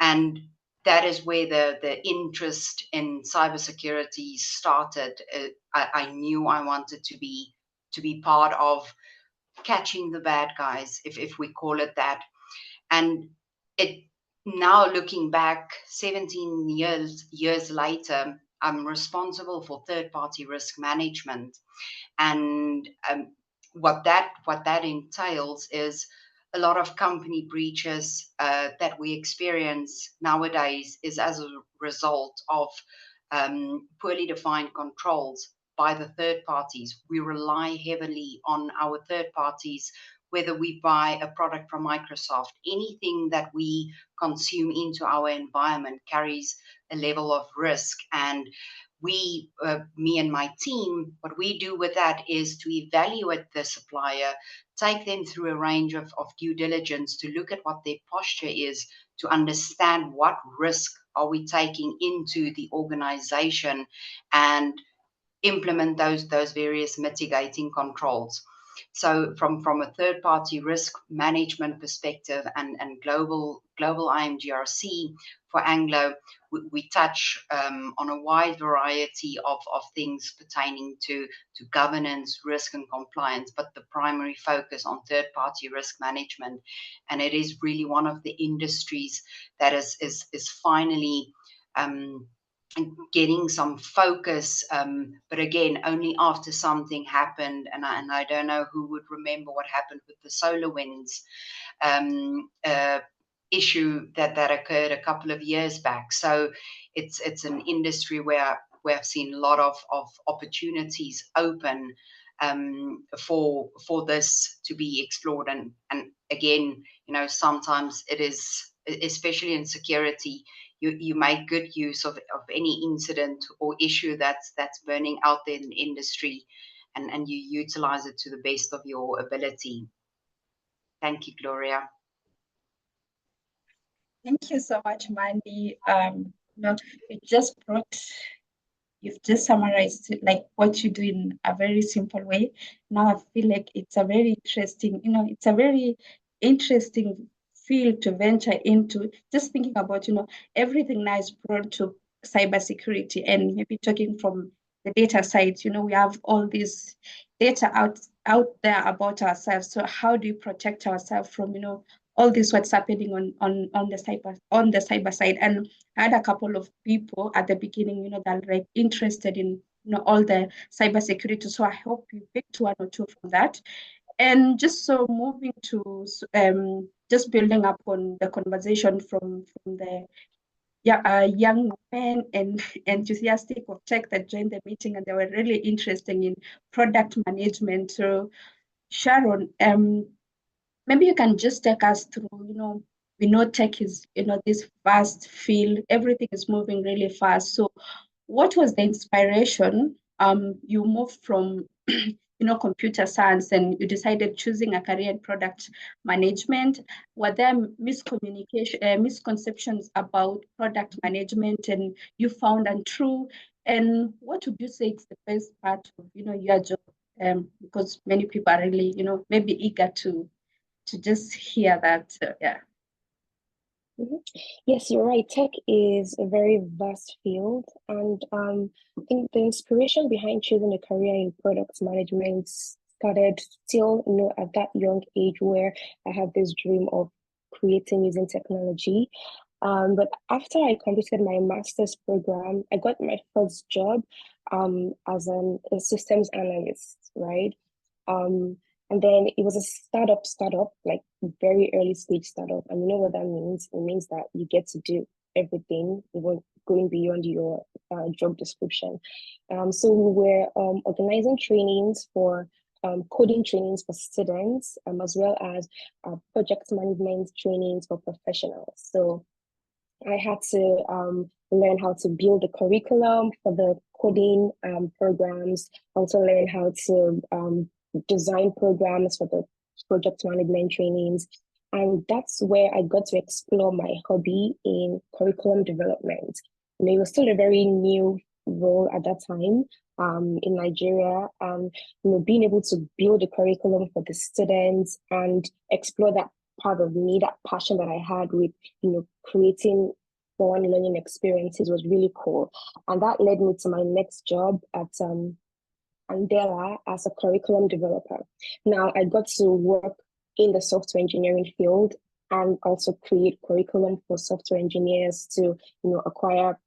And that is where the interest in cybersecurity started. I knew I wanted to be part of catching the bad guys, if we call it that. And it now, looking back 17 years later, I'm responsible for third-party risk management. And what that entails is a lot of company breaches that we experience nowadays is as a result of poorly defined controls by the third parties. We rely heavily on our third parties, whether we buy a product from Microsoft. Anything that we consume into our environment carries a level of risk. And we, me and my team, what we do with that is to evaluate the supplier, take them through a range of due diligence to look at what their posture is, to understand what risk are we taking into the organization, and implement those various mitigating controls. So from a third party risk management perspective and global IMGRC for Anglo, we touch on a wide variety of things pertaining to governance, risk and compliance, but the primary focus on third party risk management. And it is really one of the industries that is finally getting some focus, but again, only after something happened. And I don't know who would remember what happened with the SolarWinds issue that occurred a couple of years back. So it's an industry where we have seen a lot of opportunities open for this to be explored. And again, sometimes it is, especially in security, you make good use of any incident or issue that's burning out there in the industry, and you utilize it to the best of your ability. Thank you, Gloria. Thank you so much, Mandy. You've just summarized like what you do in a very simple way. Now I feel like it's a very interesting field to venture into. Just thinking about, everything now is prone to cybersecurity, and maybe talking from the data side, we have all this data out there about ourselves. So how do we protect ourselves from, all this what's happening on the cyber side? And I had a couple of people at the beginning, that are like interested in all the cybersecurity. So I hope you picked one or two from that. And just so moving to just building up on the conversation from the young men and enthusiastic of tech that joined the meeting, and they were really interested in product management. So Sharon, maybe you can just take us through, we know tech is, this fast field, everything is moving really fast. So what was the inspiration? You moved from, computer science, and you decided choosing a career in product management. Were there misconceptions about product management, and you found untrue? And what would you say is the best part of, your job? Because many people are really, maybe eager to just hear that. Yeah. Yes, you're right. Tech is a very vast field, and I think the inspiration behind choosing a career in product management started still, at that young age where I had this dream of creating using technology. But after I completed my master's program, I got my first job as a systems analyst, right? And then it was a startup, like very early stage startup. And you know what that means? It means that you get to do everything, even going beyond your job description. So we were organizing trainings for coding trainings for students, as well as project management trainings for professionals. So I had to learn how to build the curriculum for the coding programs, also learn how to design programs for the project management trainings. And that's where I got to explore my hobby in curriculum development. It was still a very new role at that time in Nigeria. Being able to build a curriculum for the students and explore that part of me, that passion that I had with, creating fun learning experiences was really cool. And that led me to my next job at Andela as a curriculum developer. Now I got to work in the software engineering field and also create curriculum for software engineers to, acquire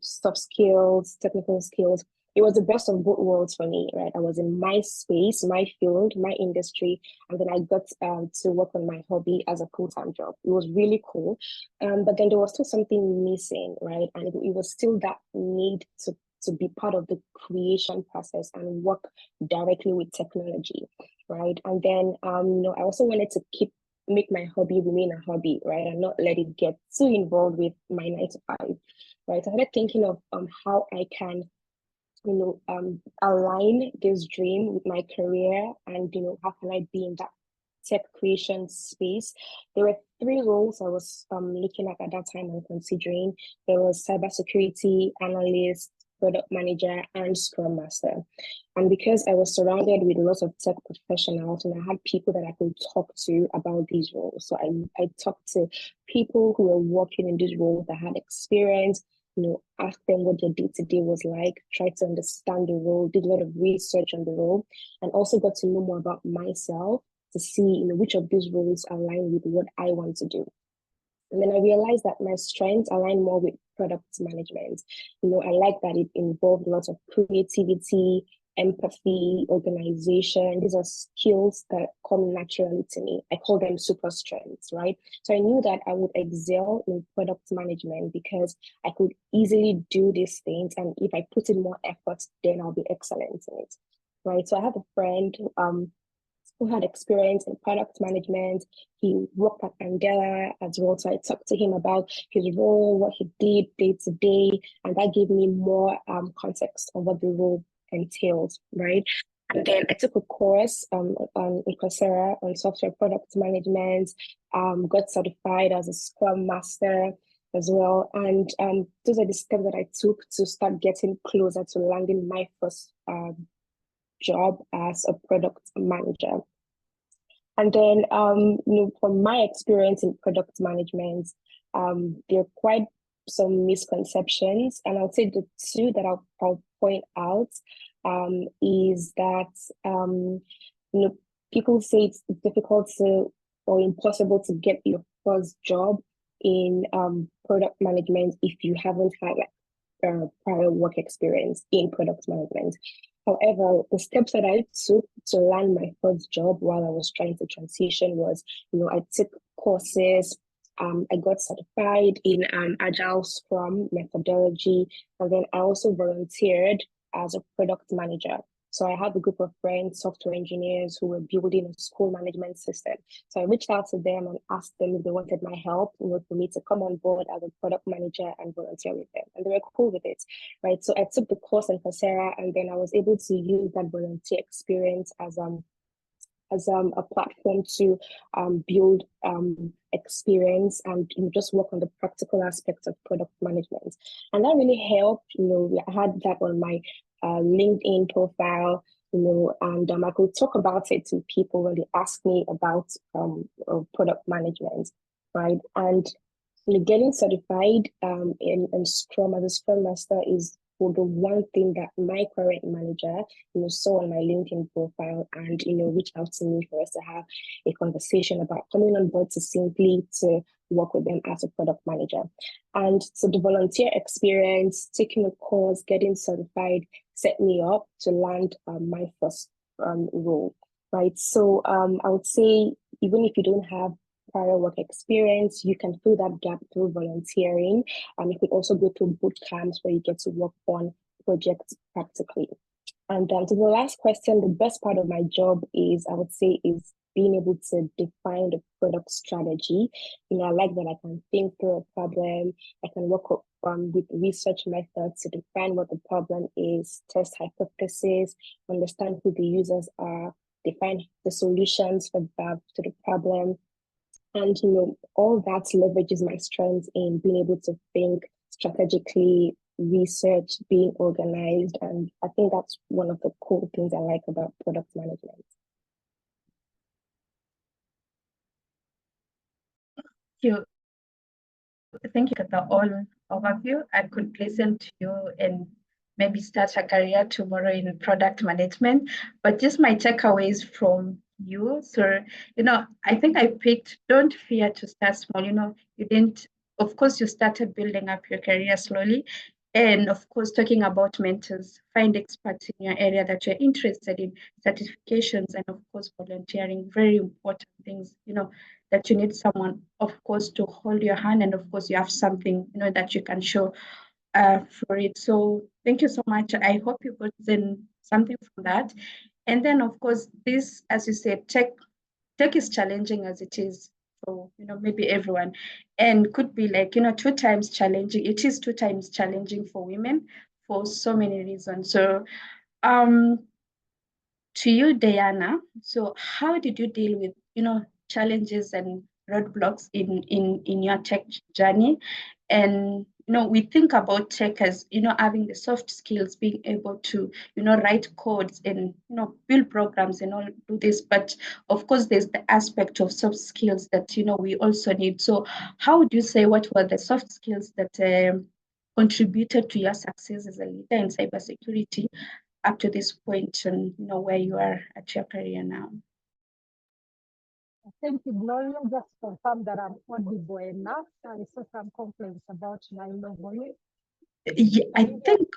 soft skills, technical skills, it was the best of both worlds for me, right? I was in my space, my field, my industry, and then I got to work on my hobby as a full-time job. It was really cool. But then there was still something missing, right? And it was still that need to be part of the creation process and work directly with technology, right? And then I also wanted to make my hobby remain a hobby, right? And not let it get too involved with my 9 to 5, right? So I started thinking of how I can align this dream with my career, and how can I be in that tech creation space. There were 3 roles I was looking at that time and considering. There was cybersecurity analyst, product manager, and scrum master. And because I was surrounded with lots of tech professionals and I had people that I could talk to about these roles, so I talked to people who were working in these roles that had experience, ask them what their day-to-day was like, try to understand the role, did a lot of research on the role, and also got to know more about myself to see, which of these roles align with what I want to do. And then I realized that my strengths align more with product management. I like that it involved lots of creativity, empathy, organization. These are skills that come naturally to me. I call them super strengths, right? So I knew that I would excel in product management because I could easily do these things. And if I put in more effort, then I'll be excellent in it, right? So I have a friend who had experience in product management. He worked at Angela as well. So I talked to him about his role, what he did day to day, and that gave me more context of what the role entails, right? And then I took a course on Coursera on software product management, got certified as a Scrum Master as well. And those are the steps that I took to start getting closer to landing my first job as a product manager. And then, from my experience in product management, there are quite some misconceptions. And I'll say the 2 that I'll point out is that, people say it's difficult or impossible to get your first job in product management if you haven't had prior work experience in product management. However, the steps that I took to land my first job while I was trying to transition was, I took courses, I got certified in Agile Scrum methodology, and then I also volunteered as a product manager. So I had a group of friends, software engineers, who were building a school management system. So I reached out to them and asked them if they wanted my help, for me to come on board as a product manager and volunteer with them. And they were cool with it, right? So I took the course in Coursera, and then I was able to use that volunteer experience as a platform to build experience and just work on the practical aspects of product management. And that really helped. I had that on my LinkedIn profile, and I could talk about it to people when they ask me about product management, right? And getting certified in Scrum as a Scrum Master is the one thing that my current manager, saw on my LinkedIn profile and, reached out to me for us to have a conversation about coming on board to work with them as a product manager. And so the volunteer experience, taking a course, getting certified, set me up to land my first role, right? So I would say, even if you don't have prior work experience, you can fill that gap through volunteering. You could also go to boot camps where you get to work on projects practically. And to the last question, the best part of my job is being able to define the product strategy. I like that I can think through a problem. I can work with research methods to define what the problem is, test hypotheses, understand who the users are, define the solutions to the problem. And, all that leverages my strengths in being able to think strategically, research, being organized. And I think that's one of the cool things I like about product management. Thank you for the all overview. I could listen to you and maybe start a career tomorrow in product management. But just my takeaways from you. So, I think I picked don't fear to start small. You didn't, of course, you started building up your career slowly. And of course, talking about mentors, find experts in your area that you're interested in, certifications, and of course, volunteering, very important things, that you need someone, of course, to hold your hand. And of course, you have something, that you can show for it. So thank you so much. I hope you got in something from that. And then, of course, this, as you said, tech is challenging as it is for maybe everyone, and could be like 2 times challenging. It is 2 times challenging for women for so many reasons. So um to you, Diana, so how did you deal with challenges and roadblocks in your tech journey? And we think about tech as having the soft skills, being able to write codes and build programs and all do this, but of course there's the aspect of soft skills that we also need. So how would you say, what were the soft skills that contributed to your success as a leader in cybersecurity up to this point, and where you are at your career now? Thank you, Gloria. Just confirm that I'm audible enough. I saw some complaints about my low volume. Yeah, I think,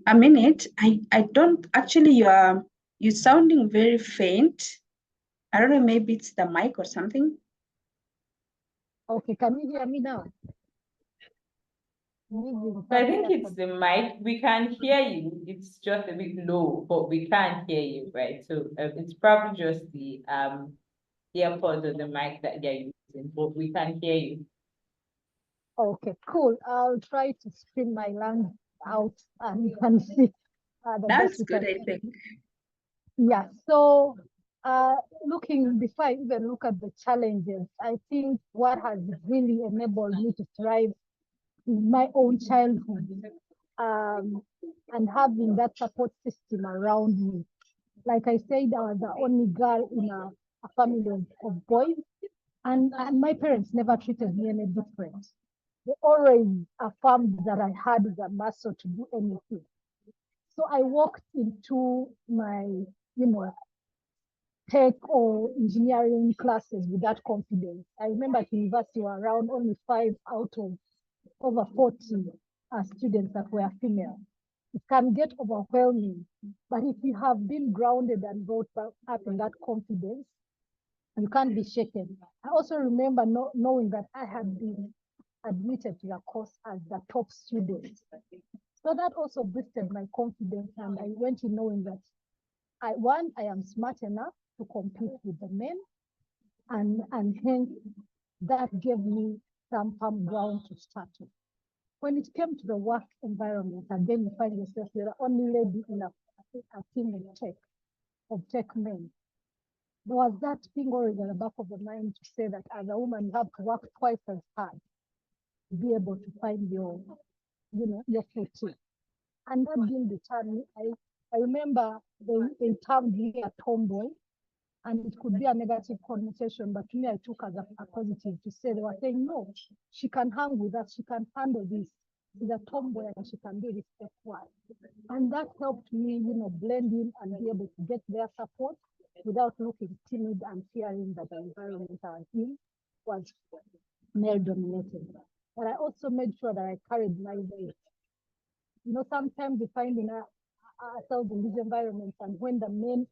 a minute. I don't actually, you're sounding very faint. I don't know, maybe it's the mic or something. Okay, can you hear me now? I think it's the mic. We can hear you. It's just a bit low, but we can't hear you, right? So it's probably just the earpods or the mic that you're using, but we can hear you. Okay, cool. I'll try to spin my lungs out and you can see the That's best good, I think. Yeah, so looking, before I even look at the challenges, I think what has really enabled me to thrive in my own childhood, and having that support system around me. Like I said, I was the only girl in a family of boys, and my parents never treated me any different. They always affirmed that I had the muscle to do anything. So I walked into my, tech or engineering classes with that confidence. I remember at university were around only 5 out of over 40 students that were female. It can get overwhelming, but if you have been grounded and brought up in that confidence, you can't be shaken. I also remember knowing that I had been admitted to the course as the top student. So that also boosted my confidence, and I went in knowing that I am smart enough to compete with the men, and hence that gave me some firm ground to start with. When it came to the work environment, and then you find yourself you're the only lady in a team of tech men. There was that thing always in the back of the mind to say that as a woman, you have to work twice as hard to be able to find your footing. And that didn't deter me. I remember they termed me a tomboy, and it could be a negative connotation, but to me, I took as a positive to say they were saying, no, she can hang with us, she can handle this. She's a tomboy and she can do this FY. And that helped me, blend in and be able to get their support without looking timid and fearing that the environment I was in was male dominated. But I also made sure that I carried my weight. Sometimes we find in ourselves in these environments, and when the men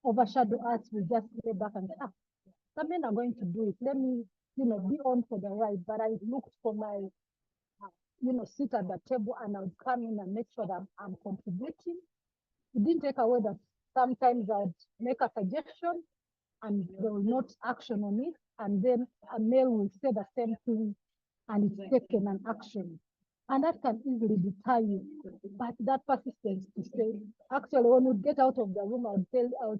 overshadow us, we just lay back and say, the men are going to do it. Let me, be on for the ride. But I looked for my, seat at the table, and I would come in and make sure that I'm contributing. It didn't take away that sometimes I'd make a suggestion and they will not action on it. And then a male will say the same thing and it's taken an action. And that can easily deter you. But that persistence to say, actually, when we get out of the room, I would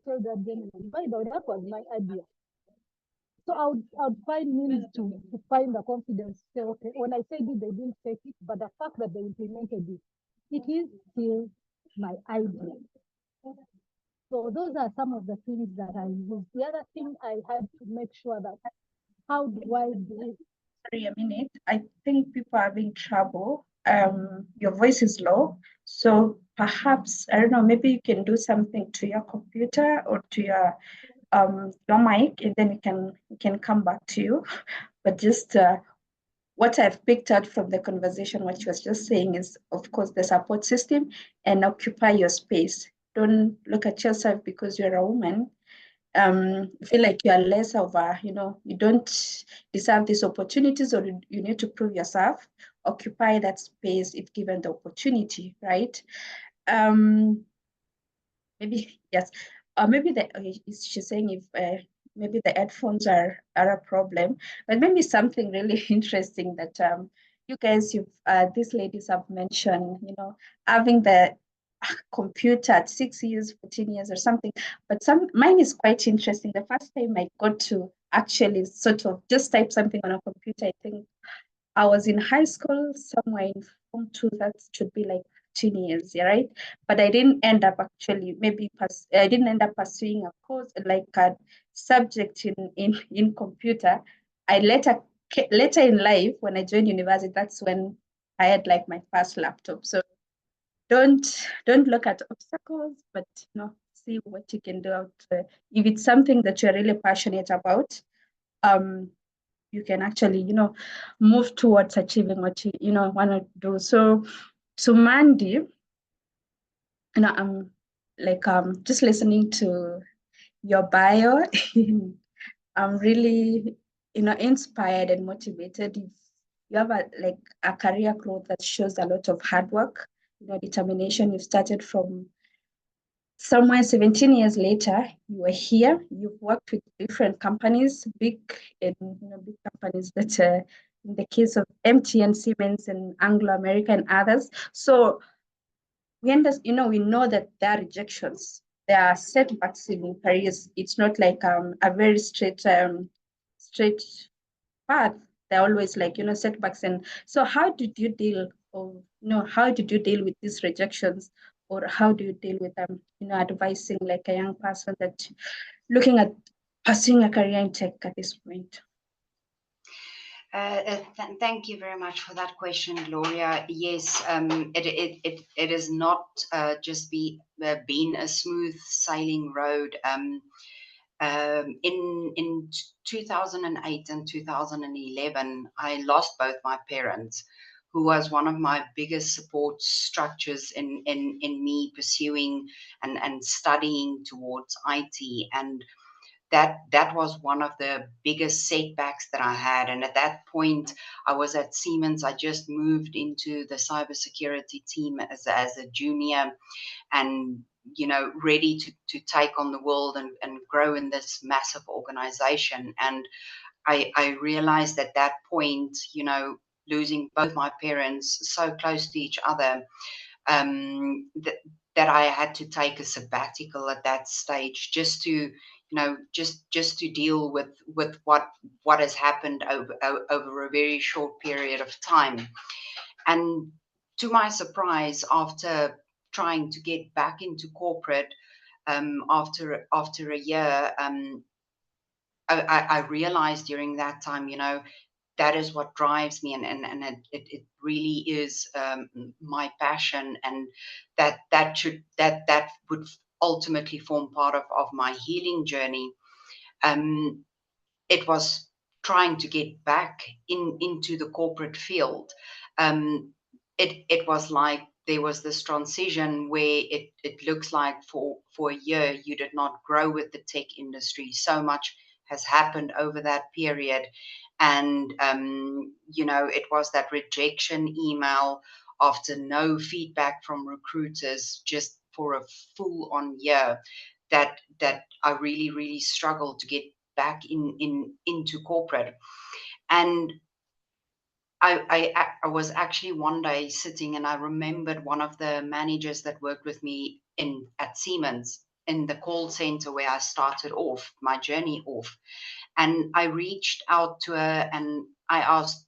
tell that gentleman, by the way, that was my idea. So I would find means to find the confidence to say, okay, when I said it, they didn't take it, but the fact that they implemented it, it is still my idea. So those are some of the things that I use. The other thing I had to make sure that, how do I do it? Sorry, a minute. I think people are having trouble. Your voice is low. So perhaps, I don't know, maybe you can do something to your computer or to your mic, and then we can come back to you. But just what I've picked out from the conversation, what she was just saying is, of course, the support system and occupy your space. Don't look at yourself because you're a woman. Feel like you are less of a, you don't deserve these opportunities, or you need to prove yourself. Occupy that space if given the opportunity, right? Maybe yes, or maybe she's saying if maybe the headphones are a problem, but maybe something really interesting that you guys, these ladies have mentioned, having the computer at 6 years, 14 years or something. But mine is quite interesting. The first time I got to actually sort of just type something on a computer, I think I was in high school, somewhere in Form 2, that should be like 15 years, yeah, right? But I didn't end up actually, I didn't end up pursuing a course, like a subject in computer. I later in life, when I joined university, that's when I had like my first laptop. So don't look at obstacles, but see what you can do out there. If it's something that you're really passionate about, you can actually move towards achieving what you want to do. So Mandy, I'm like just listening to your bio. I'm really inspired and motivated. If you have a career growth that shows a lot of hard work, determination. You've started from somewhere 17 years later, you were here. You've worked with different companies, big companies that, in the case of MTN, Siemens, and Anglo American, and others. So we know that there are rejections, there are setbacks in careers. It's not like a very straight path. They're always like setbacks. And so how did you deal with these rejections, or how do you deal with advising like a young person that looking at pursuing a career in tech at this point? Thank you very much for that question, Gloria. Yes, it has not just been a smooth sailing road. In 2008 and 2011, I lost both my parents, who was one of my biggest support structures in me pursuing and studying towards IT. And that was one of the biggest setbacks that I had. And at that point, I was at Siemens. I just moved into the cybersecurity team as a junior, and ready to take on the world and grow in this massive organization. And I realized at that point, losing both my parents so close to each other, that I had to take a sabbatical at that stage, just to just to deal with what has happened over a very short period of time. And to my surprise, after trying to get back into corporate, after a year, I realized during that time, that is what drives me, and it really is my passion, and that would ultimately form part of my healing journey. It was trying to get back into the corporate field. It was like there was this transition where it looks like for a year you did not grow with the tech industry. So much has happened over that period. And, it was that rejection email after no feedback from recruiters, just for a full on year, that I really, really struggled to get back into corporate. And I was actually one day sitting, and I remembered one of the managers that worked with me at Siemens in the call center where I started off my journey off. And I reached out to her and I asked,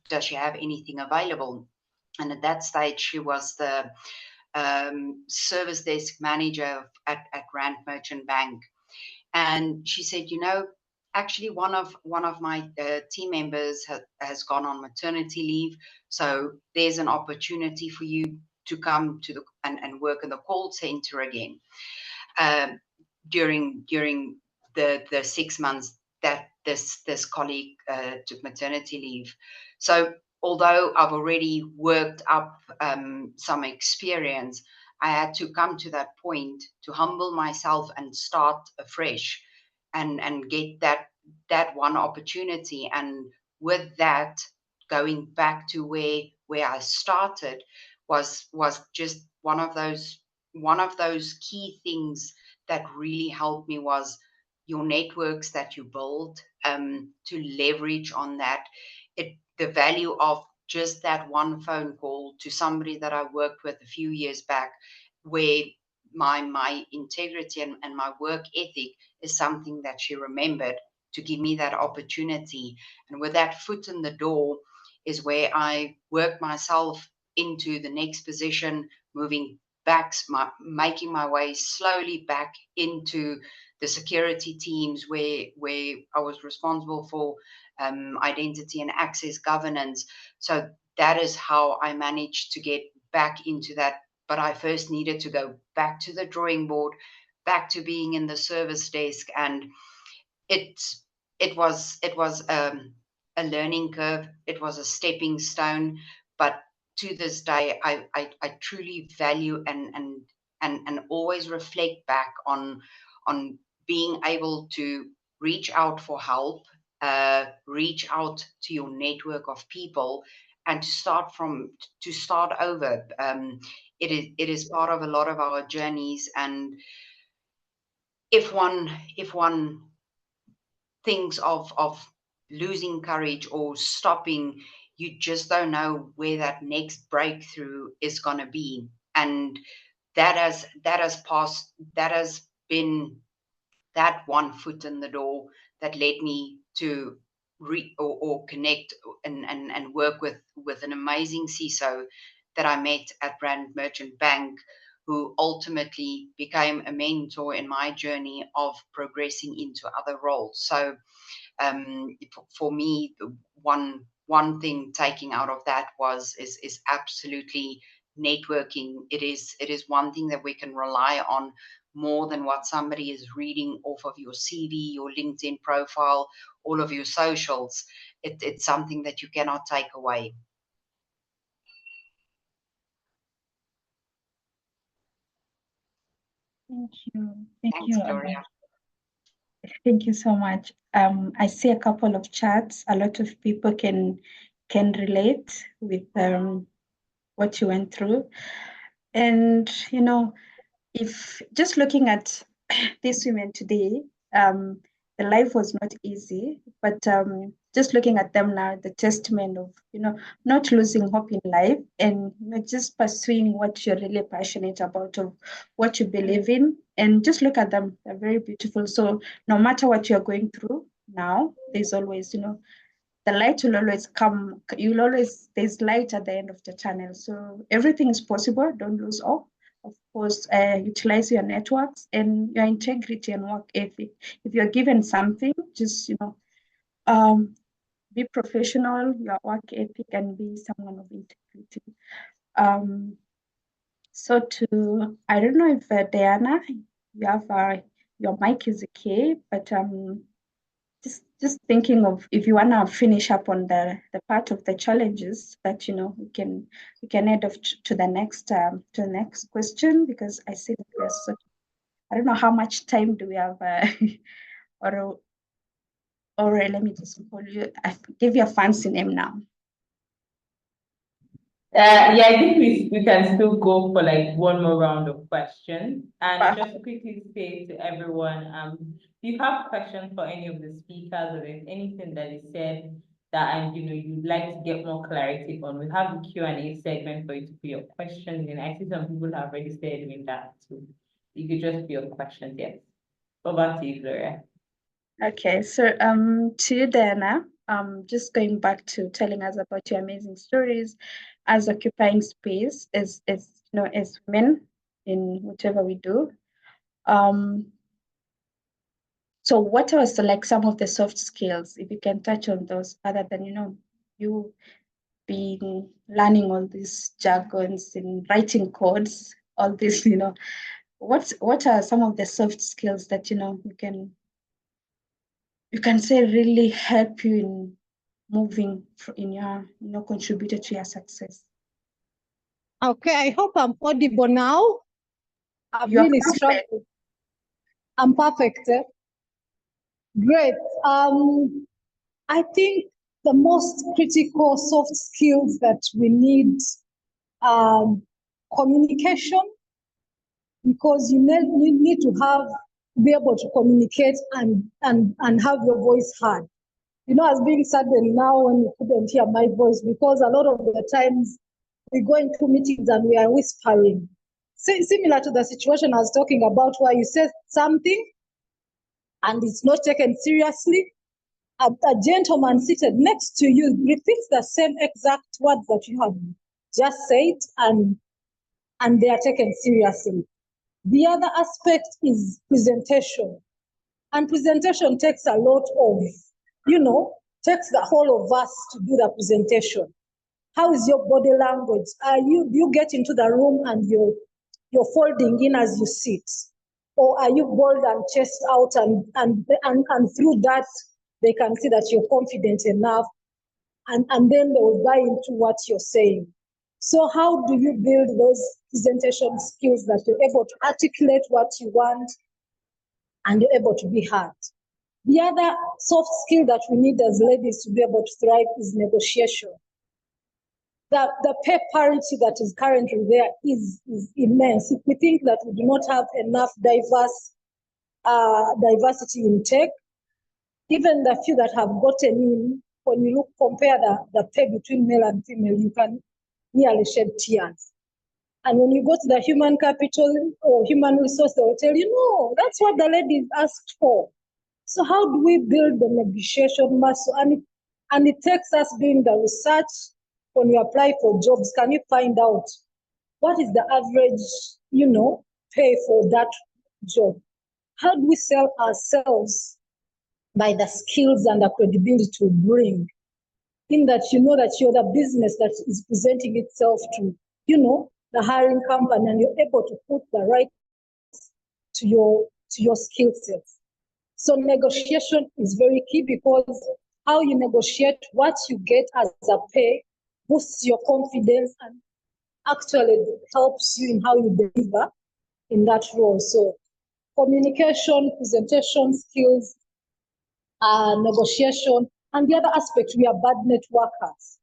does she have anything available? And at that stage, she was the service desk manager at Rand Merchant Bank. And she said, actually one of my team members has gone on maternity leave, so there's an opportunity for you to come to and work in the call center again during the 6 months that this colleague took maternity leave. So although I've already worked up some experience, I had to come to that point to humble myself and start afresh, and get that one opportunity. And with that, going back to where I started was just one of those key things that really helped me was your networks that you build, to leverage on that. The value of just that one phone call to somebody that I worked with a few years back, where my integrity and my work ethic is something that she remembered to give me that opportunity. And with that foot in the door is where I worked myself into the next position, moving back, making my way slowly back into the security teams where I was responsible for identity and access governance. So that is how I managed to get back into that. But I first needed to go back to the drawing board, back to being in the service desk, and it it was a learning curve. It was a stepping stone, but to this day, I truly value and always reflect back on being able to reach out for help, reach out to your network of people, and to start over. It is part of a lot of our journeys, and if one thinks of losing courage or stopping, you just don't know where that next breakthrough is going to be. And that has been that one foot in the door that led me to or connect and work with an amazing CISO that I met at Brand Merchant Bank, who ultimately became a mentor in my journey of progressing into other roles. So for me, one thing taking out of that is absolutely networking. It is one thing that we can rely on more than what somebody is reading off of your CV, your LinkedIn profile, all of your socials. It's something that you cannot take away. Thank you. Thank Thanks, you. Gloria. Thank you so much. I see a couple of chats. A lot of people can relate with what you went through. And, if just looking at these women today, the life was not easy, but just looking at them now, the testament of, not losing hope in life, and just pursuing what you're really passionate about, of what you believe in, and just look at them, they're very beautiful. So no matter what you're going through now, there's always, the light will always come. There's light at the end of the tunnel. So everything is possible. Don't lose hope. Of course, utilize your networks and your integrity and work ethic. If you're given something, just, be professional, your work ethic, and be someone of integrity. So I don't know if Diana, you have your mic is okay, but just thinking of if you want to finish up on the part of the challenges that we can head off to the next question, because I see that there's I don't know how much time do we have, or let me just call you. I give you a fancy name now. Yeah, I think we can still go for like one more round of questions. And just to quickly say to everyone, if you have questions for any of the speakers, or there's anything that is said that you'd like to get more clarity on, we have the Q&A segment for you to put your questions in. I see some people have already said in that too. You could just put your questions, yes. Over to you, Gloria. Okay, so to you, Diana, just going back to telling us about your amazing stories as occupying space as women in whatever we do. So what are some of the soft skills, if you can touch on those, other than you being learning all these jargons and writing codes, all this, what are some of the soft skills that you can you can say really help you in moving in your, contributed to your success. Okay, I hope I'm audible now. I've You're really perfect. struggled. I'm perfect. Great. I think the most critical soft skills that we need communication, because you need to be able to communicate and have your voice heard. As being saddened now when you couldn't hear my voice, because a lot of the times we go into meetings and we are whispering. Similar to the situation I was talking about, where you said something and it's not taken seriously. A gentleman seated next to you repeats the same exact words that you have just said, and they are taken seriously. The other aspect is presentation. And presentation takes a lot of, takes the whole of us to do the presentation. How is your body language? Do you get into the room and you're folding in as you sit? Or are you bold and chest out and through that they can see that you're confident enough, and then they will buy into what you're saying. So how do you build those presentation skills that you're able to articulate what you want and you're able to be heard? The other soft skill that we need as ladies to be able to thrive is negotiation. The pay parity that is currently there is immense. If we think that we do not have enough diversity in tech, even the few that have gotten in, when you compare the pay between male and female, you can nearly shed tears. And when you go to the human capital or human resource, they will tell you, no, that's what the ladies asked for. So how do we build the negotiation muscle? And it takes us doing the research. When you apply for jobs, can you find out what is the average, pay for that job? How do we sell ourselves by the skills and the credibility to bring, in that you know that you're the business that is presenting itself to, the hiring company, and you're able to put the right to your skill sets. So negotiation is very key, because how you negotiate what you get as a pay boosts your confidence and actually helps you in how you deliver in that role. So communication, presentation skills, negotiation, and the other aspect, we are bad networkers.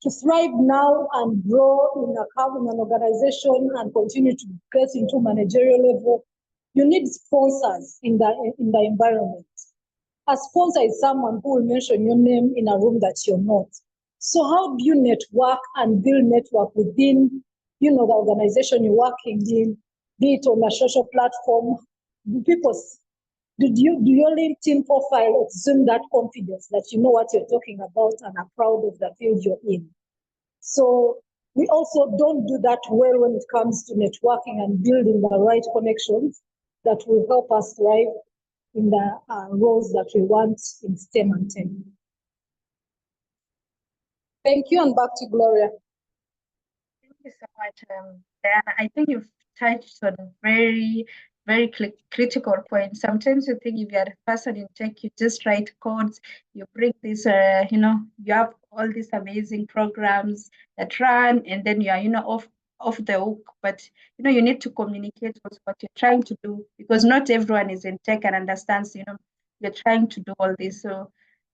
To thrive now and grow in an organization and continue to get into managerial level, you need sponsors in the environment. A sponsor is someone who will mention your name in a room that you're not. So how do you network and build network within, the organization you're working in, be it on a social platform? Do your LinkedIn profile assume that confidence that you know what you're talking about and are proud of the field you're in? So we also don't do that well when it comes to networking and building the right connections that will help us thrive in the roles that we want in STEM and tech. Thank you, and back to Gloria. Thank you so much, Diana. I think you've touched on very, very critical point. Sometimes you think if you're a person in tech, you just write codes, you bring this, you have all these amazing programs that run, and then you are, off the hook. But you need to communicate with what you're trying to do, because not everyone is in tech and understands, you're trying to do all this. So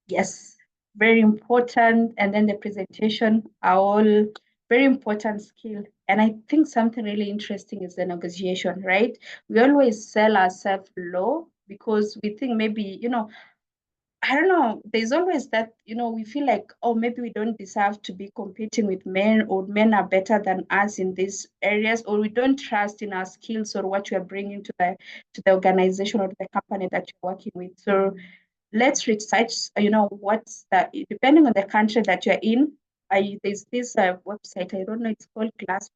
yes, very important. And then the presentation are all very important skill. And I think something really interesting is the negotiation, right? We always sell ourselves low because we think maybe, I don't know, there's always that, we feel like, oh, maybe we don't deserve to be competing with men, or men are better than us in these areas, or we don't trust in our skills or what we are bringing to the organization or the company that you're working with. So let's research, what's that, depending on the country that you're in. There's this website, I don't know, it's called Glass,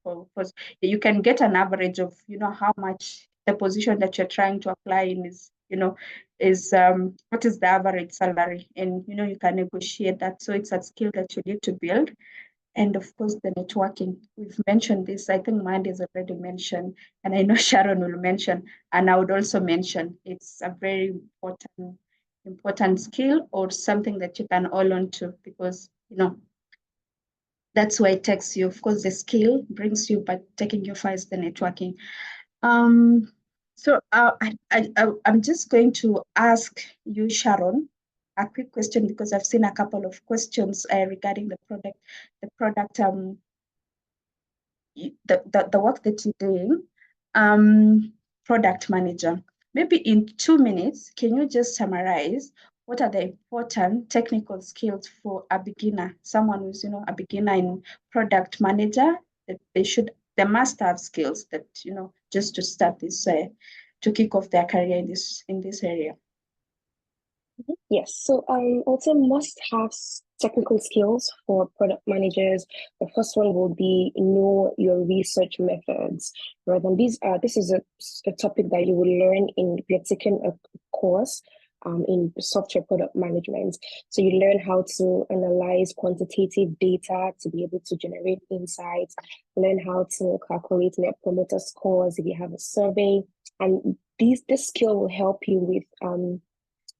because you can get an average of, how much the position that you're trying to apply in is, what is the average salary, and, you can negotiate that. So it's a skill that you need to build. And of course, the networking. We've mentioned this. I think Mandy has already mentioned, and I know Sharon will mention, and I would also mention it's a very important important skill or something that you can hold on to, because that's where it takes you. Of course, the skill brings you, but taking you far is the networking. So I'm just going to ask you, Sharon, a quick question, because I've seen a couple of questions regarding the product, the work that you're doing, product manager. Maybe in 2 minutes, can you just summarize what are the important technical skills for a beginner, someone who's a beginner in product manager, that they must have skills that just to start this to kick off their career in this area? Yes, so also must-have technical skills for product managers. The first one will be know your research methods. Right, and this is a topic that you will learn if you're taking a course in software product management. So you learn how to analyze quantitative data to be able to generate insights, learn how to calculate net promoter scores if you have a survey, and this skill will help you with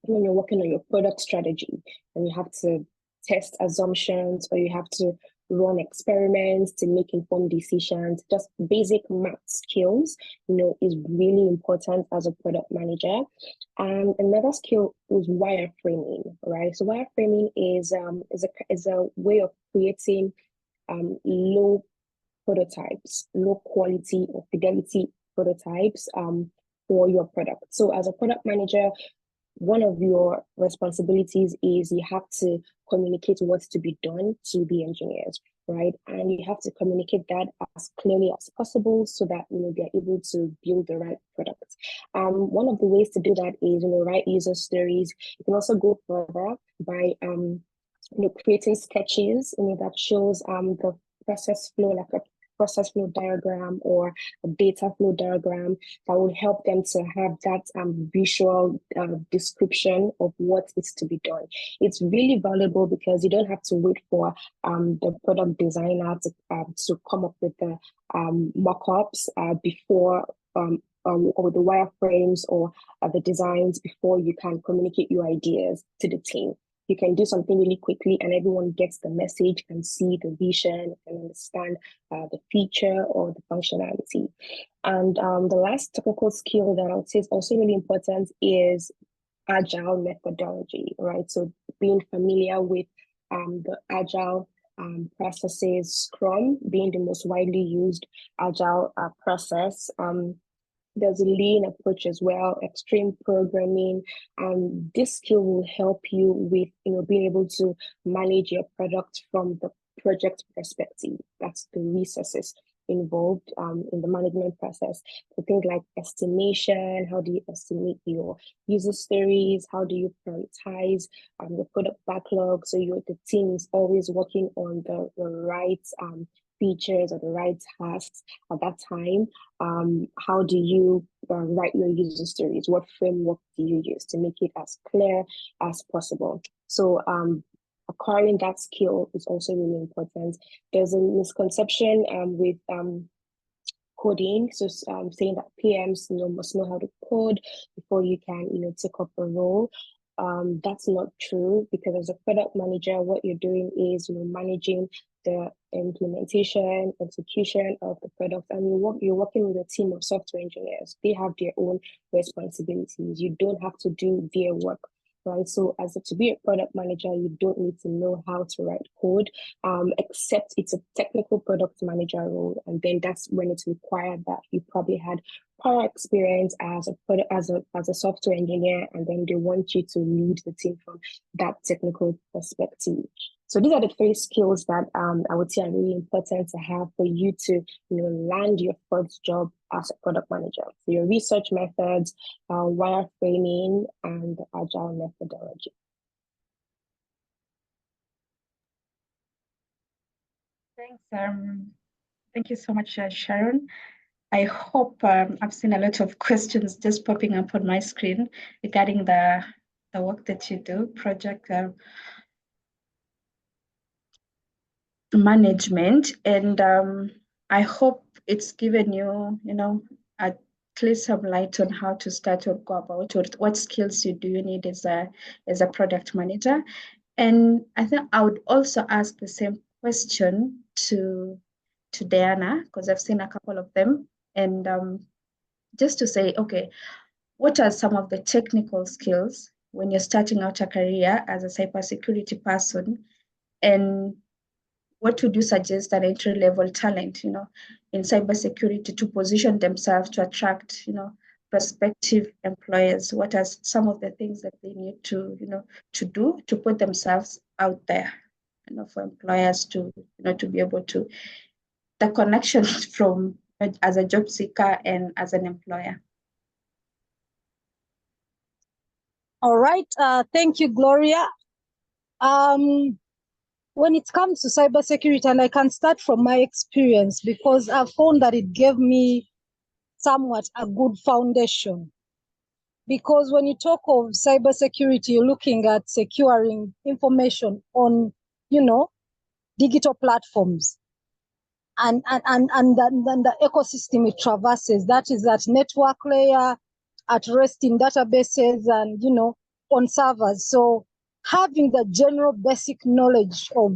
when you're working on your product strategy and you have to test assumptions or you have to run experiments to make informed decisions. Just basic math skills, is really important as a product manager. And another skill is wireframing, right? So wireframing is a way of creating low prototypes, low quality or fidelity prototypes for your product. So as a product manager, one of your responsibilities is you have to communicate what's to be done to the engineers, right? And you have to communicate that as clearly as possible so that they're able to build the right product. One of the ways to do that is write user stories. You can also go further by creating sketches that shows the process flow, like a process flow diagram or a data flow diagram that will help them to have that visual description of what is to be done. It's really valuable because you don't have to wait for the product designer to come up with the mock-ups before or the wireframes or the designs before you can communicate your ideas to the team. You can do something really quickly and everyone gets the message and see the vision and understand the feature or the functionality. And the last technical skill that I would say is also really important is agile methodology, right? So being familiar with the agile processes, Scrum being the most widely used agile process. There's a lean approach as well, extreme programming. This skill will help you with, being able to manage your product from the project perspective. That's the resources involved in the management process. So things like estimation, how do you estimate your user stories? How do you prioritize the product backlog? So the team is always working on the right features or the right tasks at that time. How do you write your user stories? What framework do you use to make it as clear as possible? So acquiring that skill is also really important. There's a misconception with coding, so saying that PMs must know how to code before you can take up a role. That's not true, because as a product manager, what you're doing is managing the implementation, execution of the product, and you're working with a team of software engineers. They have their own responsibilities. You don't have to do their work, right? So to be a product manager, you don't need to know how to write code, except it's a technical product manager role. And then that's when it's required that you probably had prior experience as a software engineer, and then they want you to lead the team from that technical perspective. So these are the 3 skills that I would say are really important to have for you to land your first job as a product manager. So your research methods, wireframing, and agile methodology. Thanks. Thank you so much, Sharon. I hope I've seen a lot of questions just popping up on my screen regarding the work that you do, project management, and I hope it's given you, a clear some light on how to start or go about, or what skills do you need as a product manager. And I think I would also ask the same question to Diana, because I've seen a couple of them, and just to say, okay, what are some of the technical skills when you're starting out a career as a cybersecurity person, and what would you suggest an entry-level talent, in cybersecurity to position themselves to attract, prospective employers? What are some of the things that they need to, to do to put themselves out there, for employers to, to be able to, the connection from as a job seeker and as an employer. All right. Thank you, Gloria. When it comes to cybersecurity, and I can start from my experience because I've found that it gave me somewhat a good foundation. Because when you talk of cybersecurity, you're looking at securing information on, digital platforms and the ecosystem it traverses. That is at network layer, at rest in databases, and on servers. So having the general basic knowledge of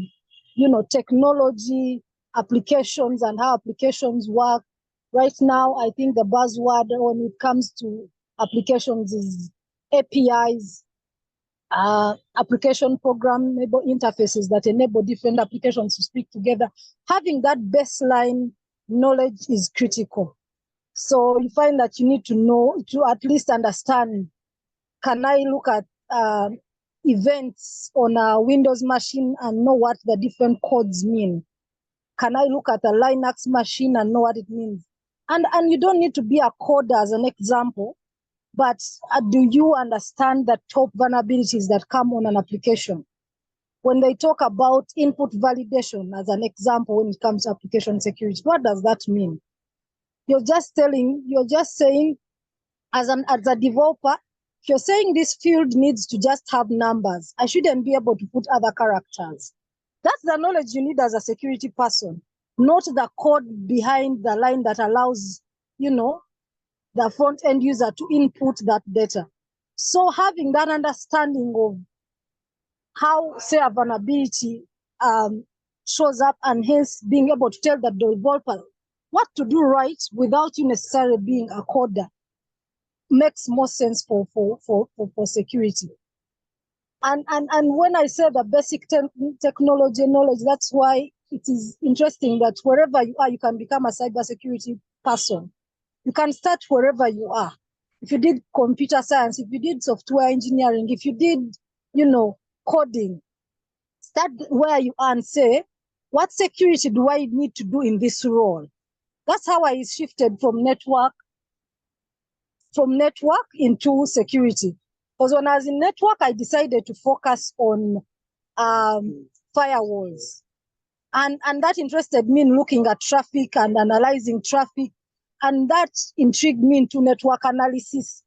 technology, applications, and how applications work. Right now, I think the buzzword when it comes to applications is APIs, application programmable interfaces that enable different applications to speak together. Having that baseline knowledge is critical. So you find that you need to know, to at least understand, can I look at events on a Windows machine and know what the different codes mean? Can I look at a Linux machine and know what it means? And you don't need to be a coder as an example, but do you understand the top vulnerabilities that come on an application? When they talk about input validation as an example, when it comes to application security, what does that mean? You're just saying as a developer, if you're saying this field needs to just have numbers, I shouldn't be able to put other characters. That's the knowledge you need as a security person, not the code behind the line that allows, the front end user to input that data. So having that understanding of how, say, a vulnerability shows up, and hence being able to tell the developer what to do right without you necessarily being a coder makes more sense for security. And when I say the basic technology knowledge, that's why it is interesting that wherever you are, you can become a cybersecurity person. You can start wherever you are. If you did computer science, if you did software engineering, if you did, coding, start where you are and say, what security do I need to do in this role? That's how I shifted from network into security. Because when I was in network, I decided to focus on firewalls. And that interested me in looking at traffic and analyzing traffic. And that intrigued me into network analysis.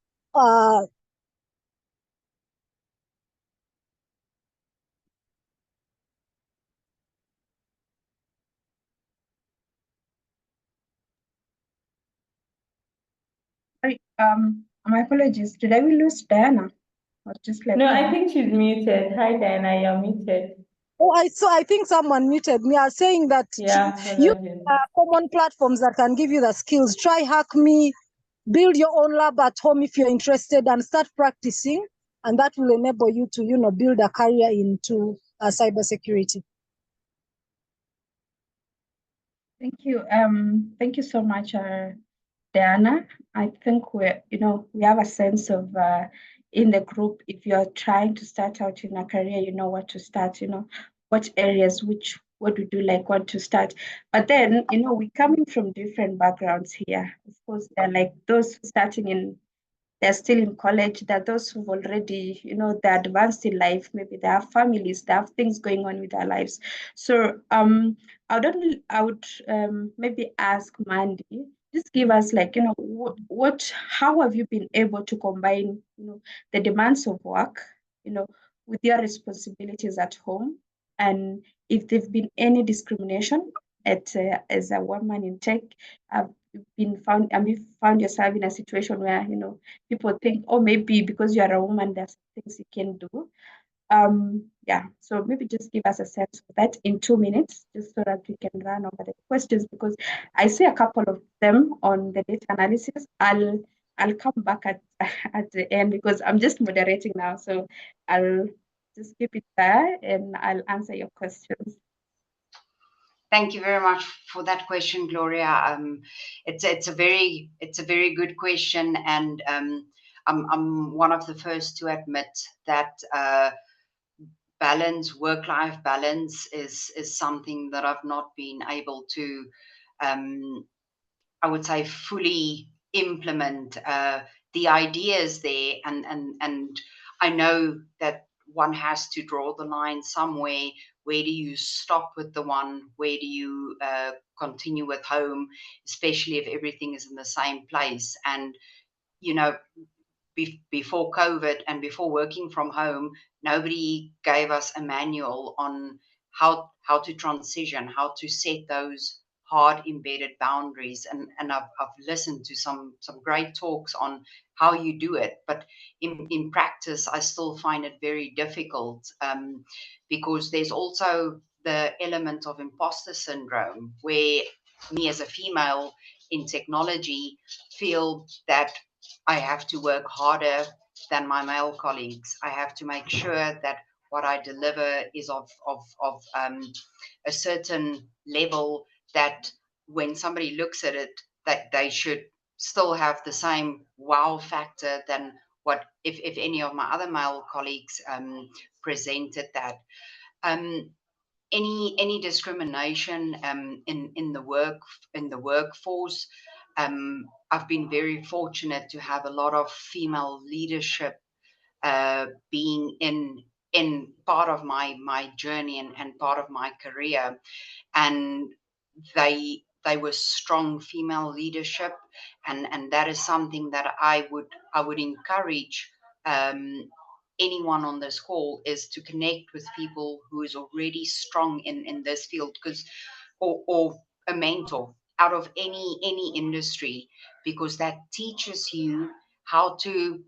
My apologies. Did I lose Diana? Or just like No, I think she's muted. Hi, Diana, you're muted. Oh, I think someone muted me. I was saying that you common platforms that can give you the skills. Try Hack Me, build your own lab at home if you're interested, and start practicing. And that will enable you to, build a career into cybersecurity. Thank you. Thank you so much, Diana. I think we have a sense of in the group, if you're trying to start out in a career, you know what to start, what areas, what would you want to start. But then, we're coming from different backgrounds here. Of course, they're like those starting they're still in college. There are those who've already, they're advanced in life. Maybe they have families, they have things going on with their lives. So I would maybe ask Mandy, just give us how have you been able to combine, the demands of work, with your responsibilities at home, and if there've been any discrimination as a woman in tech. you found yourself in a situation where, people think, oh, maybe because you are a woman, there's things you can do. Yeah, so maybe just give us a sense of that in 2 minutes, just so that we can run over the questions, because I see a couple of them on the data analysis. I'll come back at at the end because I'm just moderating now. So I'll just keep it there and I'll answer your questions. Thank you very much for that question, Gloria. It's a very good question, and I'm one of the first to admit that work-life balance is something that I've not been able to, I would say, fully implement. The ideas there, and I know that one has to draw the line somewhere. Where do you stop with the one? Where do you continue with home? Especially if everything is in the same place. And you know, before COVID and before working from home, nobody gave us a manual on how to transition, how to set those hard embedded boundaries. And I've listened to some great talks on how you do it, but in practice, I still find it very difficult, because there's also the element of imposter syndrome, where me as a female in technology feel that I have to work harder than my male colleagues. I have to make sure that what I deliver is of a certain level, that when somebody looks at it, that they should still have the same wow factor than what if any of my other male colleagues presented that. Um, any discrimination in the workforce. I've been very fortunate to have a lot of female leadership being in part of my journey and part of my career, and they were strong female leadership, and that is something that I would encourage anyone on this call, is to connect with people who is already strong in this field, because or a mentor out of any industry, because that teaches you how to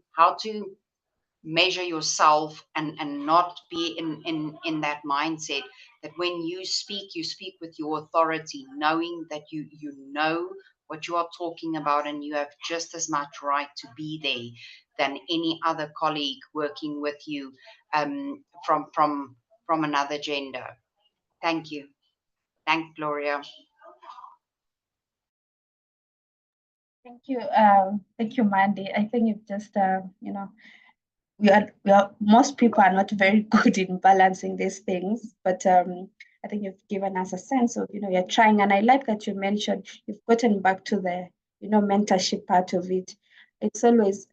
measure yourself, and not be in that mindset that when you speak with your authority, knowing that you know what you are talking about, and you have just as much right to be there than any other colleague working with you, from another gender. Thank you. Thank Gloria. Thank you, Mandy. I think you've just, most people are not very good in balancing these things, but I think you've given us a sense of, you're trying. And I like that you mentioned you've gotten back to the, mentorship part of it. It's always,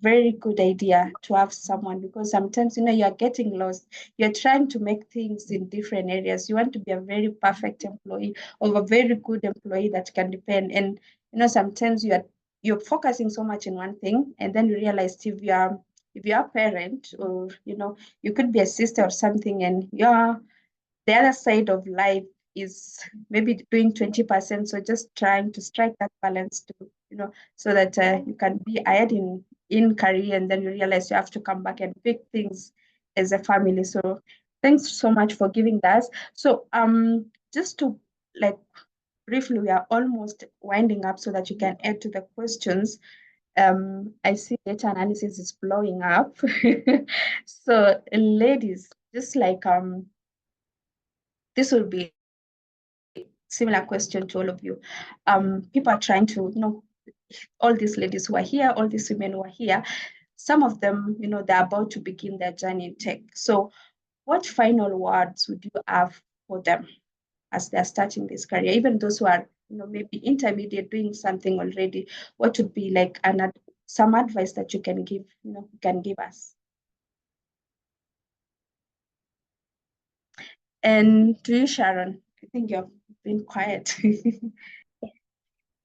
very good idea to have someone, because sometimes, you're getting lost. You're trying to make things in different areas. You want to be a very perfect employee, or a very good employee that can depend. And, sometimes you're focusing so much in one thing, and then you realize if you're a parent, or you could be a sister or something, and the other side of life is maybe doing 20%. So just trying to strike that balance to, so that you can be ahead in career, and then you realize you have to come back and pick things as a family. So thanks so much for giving that. So just to, like, briefly, we are almost winding up so that you can add to the questions. I see data analysis is blowing up. So ladies, just like this will be similar question to all of you. People are trying to, all these ladies who are here, all these women who are here, some of them, they're about to begin their journey in tech. So what final words would you have for them as they're starting this career? Even those who are, maybe intermediate, doing something already, what would be like some advice that you can give, us? And to you, Sharon, I think you've been quiet.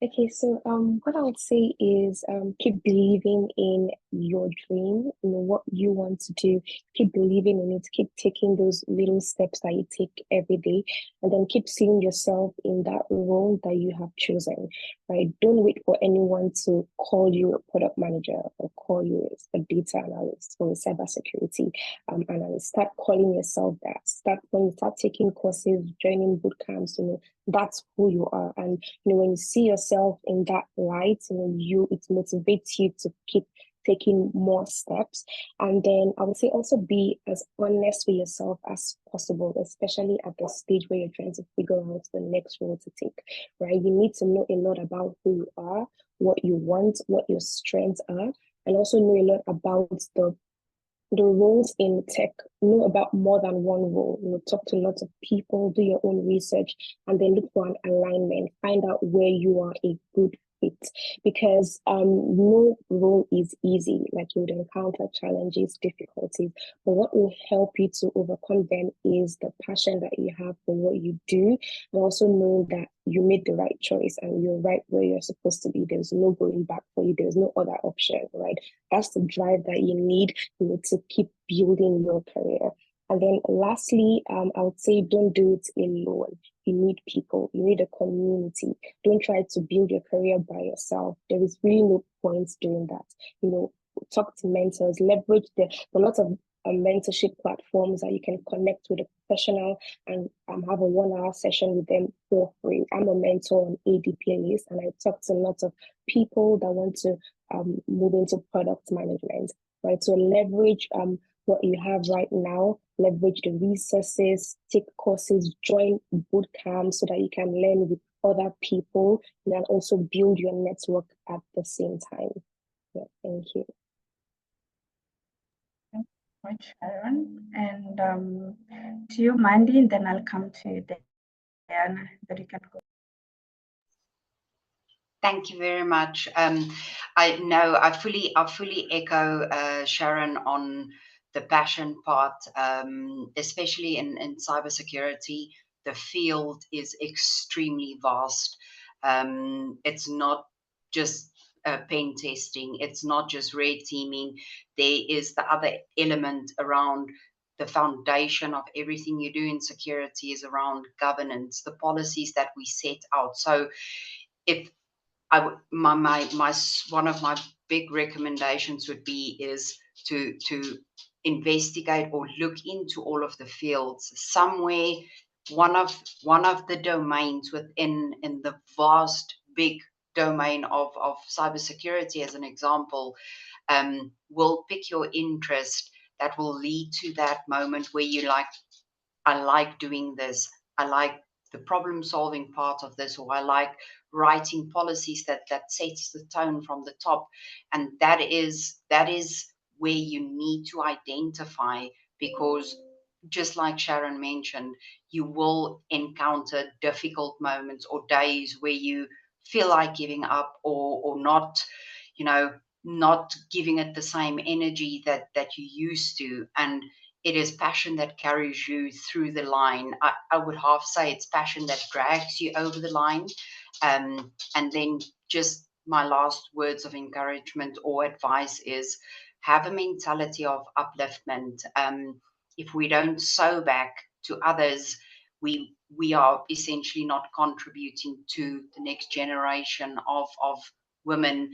Okay, so what I would say is keep believing in your dream, what you want to do. Keep believing in it. Keep taking those little steps that you take every day, and then keep seeing yourself in that role that you have chosen. Right? Don't wait for anyone to call you a product manager or call you a data analyst or a cybersecurity analyst. Start calling yourself that. Start when you start taking courses, joining boot camps. That's who you are, and when you see yourself in that light, it motivates you to keep taking more steps. And then I would say also be as honest with yourself as possible, especially at the stage where you're trying to figure out the next role to take, right? You need to know a lot about who you are, what you want, what your strengths are, and also know a lot about the roles in tech. Know about more than one role. Talk to lots of people, do your own research, and then look for an alignment. Find out where you are a good fit, because no role is easy. Like, you would encounter challenges, difficulties, but what will help you to overcome them is the passion that you have for what you do, and also know that you made the right choice and you're right where you're supposed to be. There's no going back for you. There's no other option, right? That's the drive that you need to keep building your career. And then lastly, I would say don't do it alone. You need people, you need a community. Don't try to build your career by yourself. There is really no point doing that. Talk to mentors, leverage the lots of mentorship platforms that you can connect with a professional and have a 1 hour session with them for free. I'm a mentor on AD Playlist, and I talk to lots of people that want to move into product management, right? So leverage what you have right now, leverage the resources, take courses, join boot camps so that you can learn with other people and also build your network at the same time. Yeah, thank you. Thank you so much, Sharon. And to you, Mandy, and then I'll come to Diana, that you can go. Thank you very much. I know I fully echo Sharon on the passion part, especially in cybersecurity. The field is extremely vast. It's not just pen testing. It's not just red teaming. There is the other element around the foundation of everything you do in security is around governance, the policies that we set out. So if my one of my big recommendations would be is to investigate or look into all of the fields. Somewhere one of the domains within in the vast big domain of cybersecurity, as an example, will pick your interest. That will lead to that moment where you I like doing this. I like the problem solving part of this, or I like writing policies that sets the tone from the top. And that is where you need to identify, because just like Sharon mentioned, you will encounter difficult moments or days where you feel like giving up or not, not giving it the same energy that you used to. And it is passion that carries you through the line. I would half say it's passion that drags you over the line. And then just my last words of encouragement or advice is have a mentality of upliftment. If we don't sow back to others, we are essentially not contributing to the next generation of women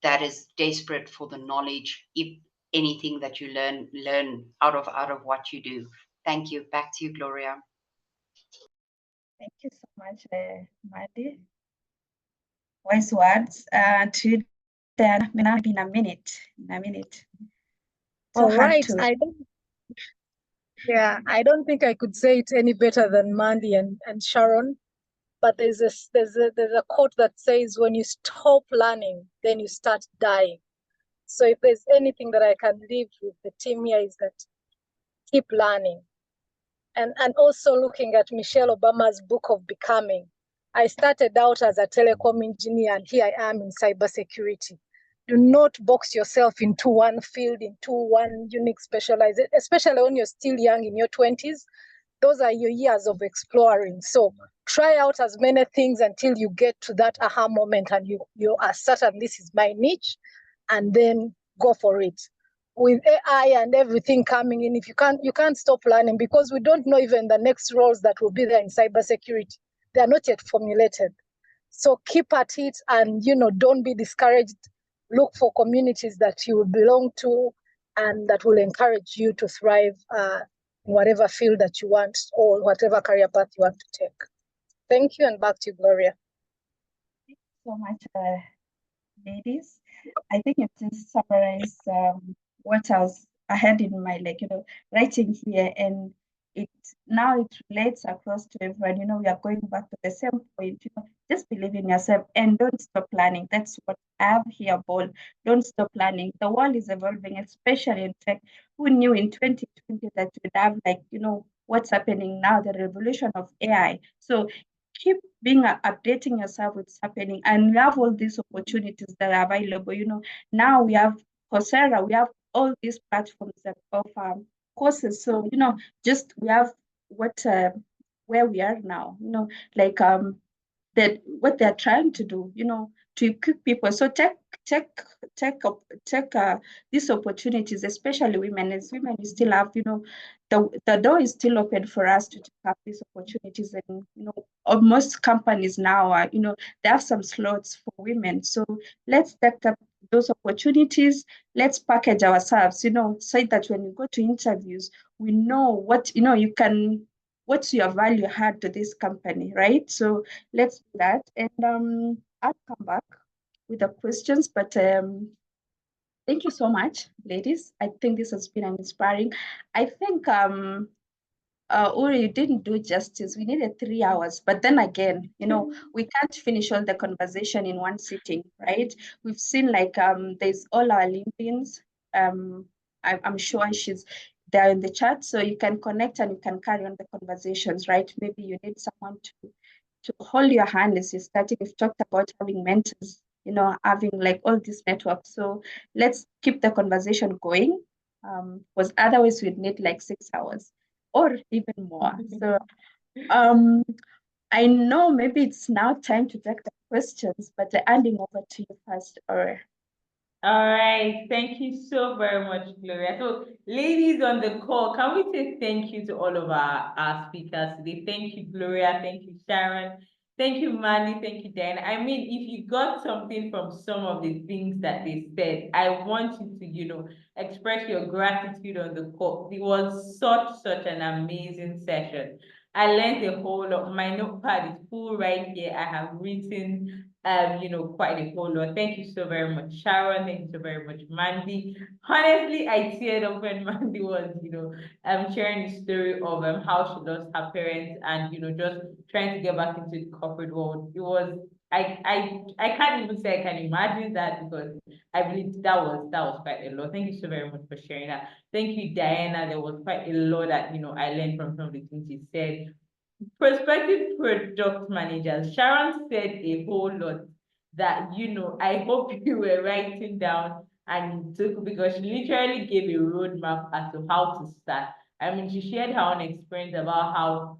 that is desperate for the knowledge. If anything that you learn out of what you do. Thank you. Back to you, Gloria. Thank you so much, Mandy. Wise words. To Diana, maybe in a minute. All right. I don't think I could say it any better than Mandy and Sharon. But there's a quote that says, when you stop learning, then you start dying. So if there's anything that I can leave with the team here is that keep learning. And also looking at Michelle Obama's book of Becoming. I started out as a telecom engineer, and here I am in cybersecurity. Do not box yourself into one field, into one unique specialization, especially when you're still young in your 20s. those are your years of exploring. So try out as many things until you get to that aha moment and you are certain this is my niche, and then go for it. With AI and everything coming in, if you can't stop learning, because we don't know even the next roles that will be there in cybersecurity. They are not yet formulated. So keep at it, and don't be discouraged. Look for communities that you belong to and that will encourage you to thrive in whatever field that you want or whatever career path you want to take. Thank you, and back to you, Gloria. Thank you so much, ladies. I think it just summarized what I had in my writing here, and it now it relates across to everyone. We are going back to the same point. Just believe in yourself and don't stop learning. That's what I have here, Paul. Don't stop learning. The world is evolving, especially in tech. Who knew in 2020 that we'd have what's happening now, the revolution of AI? So keep updating yourself with what's happening, and we have all these opportunities that are available. Now we have Coursera, we have all these platforms that offer courses. So just we have where we are now. That what they're trying to do. To equip people. So take these opportunities, especially women. As women, we still have the door is still open for us to take up these opportunities, and most companies now are they have some slots for women. So let's take up those opportunities. Let's package ourselves, so that when you go to interviews, we know what what's your value add to this company, right? So let's do that, and I'll come back with the questions, but thank you so much, ladies. I think this has been inspiring. I think Uri, you didn't do justice. We needed 3 hours, but then again, we can't finish all the conversation in one sitting, right? We've seen there's all our LinkedIn's. I'm sure she's there in the chat, so you can connect and you can carry on the conversations, right? Maybe you need someone to hold your hand as you're starting. We've talked about having mentors, having all these networks. So let's keep the conversation going, because otherwise we'd need 6 hours or even more. So I know maybe it's now time to take the questions, but handing over to you first, or all right, thank you so very much, Gloria. So, ladies on the call, can we say thank you to all of our speakers today? Thank you, Gloria. Thank you, Sharon. Thank you, Mandy. Thank you, Dan. I mean, if you got something from some of the things that they said, I want you to, express your gratitude on the call. It was such an amazing session. I learned a whole lot. My notepad is full right here. I have written quite a whole lot. Thank you so very much, Sharon. Thank you so very much, Mandy. Honestly, I teared up when Mandy was, sharing the story of how she lost her parents and just trying to get back into the corporate world. It was I can't even say I can imagine that, because I believe that was quite a lot. Thank you so very much for sharing that. Thank you, Diana. There was quite a lot that I learned from some of the things you said. Prospective product managers, Sharon said a whole lot that I hope you were writing down and took, because she literally gave a roadmap as to how to start. I mean, she shared her own experience about how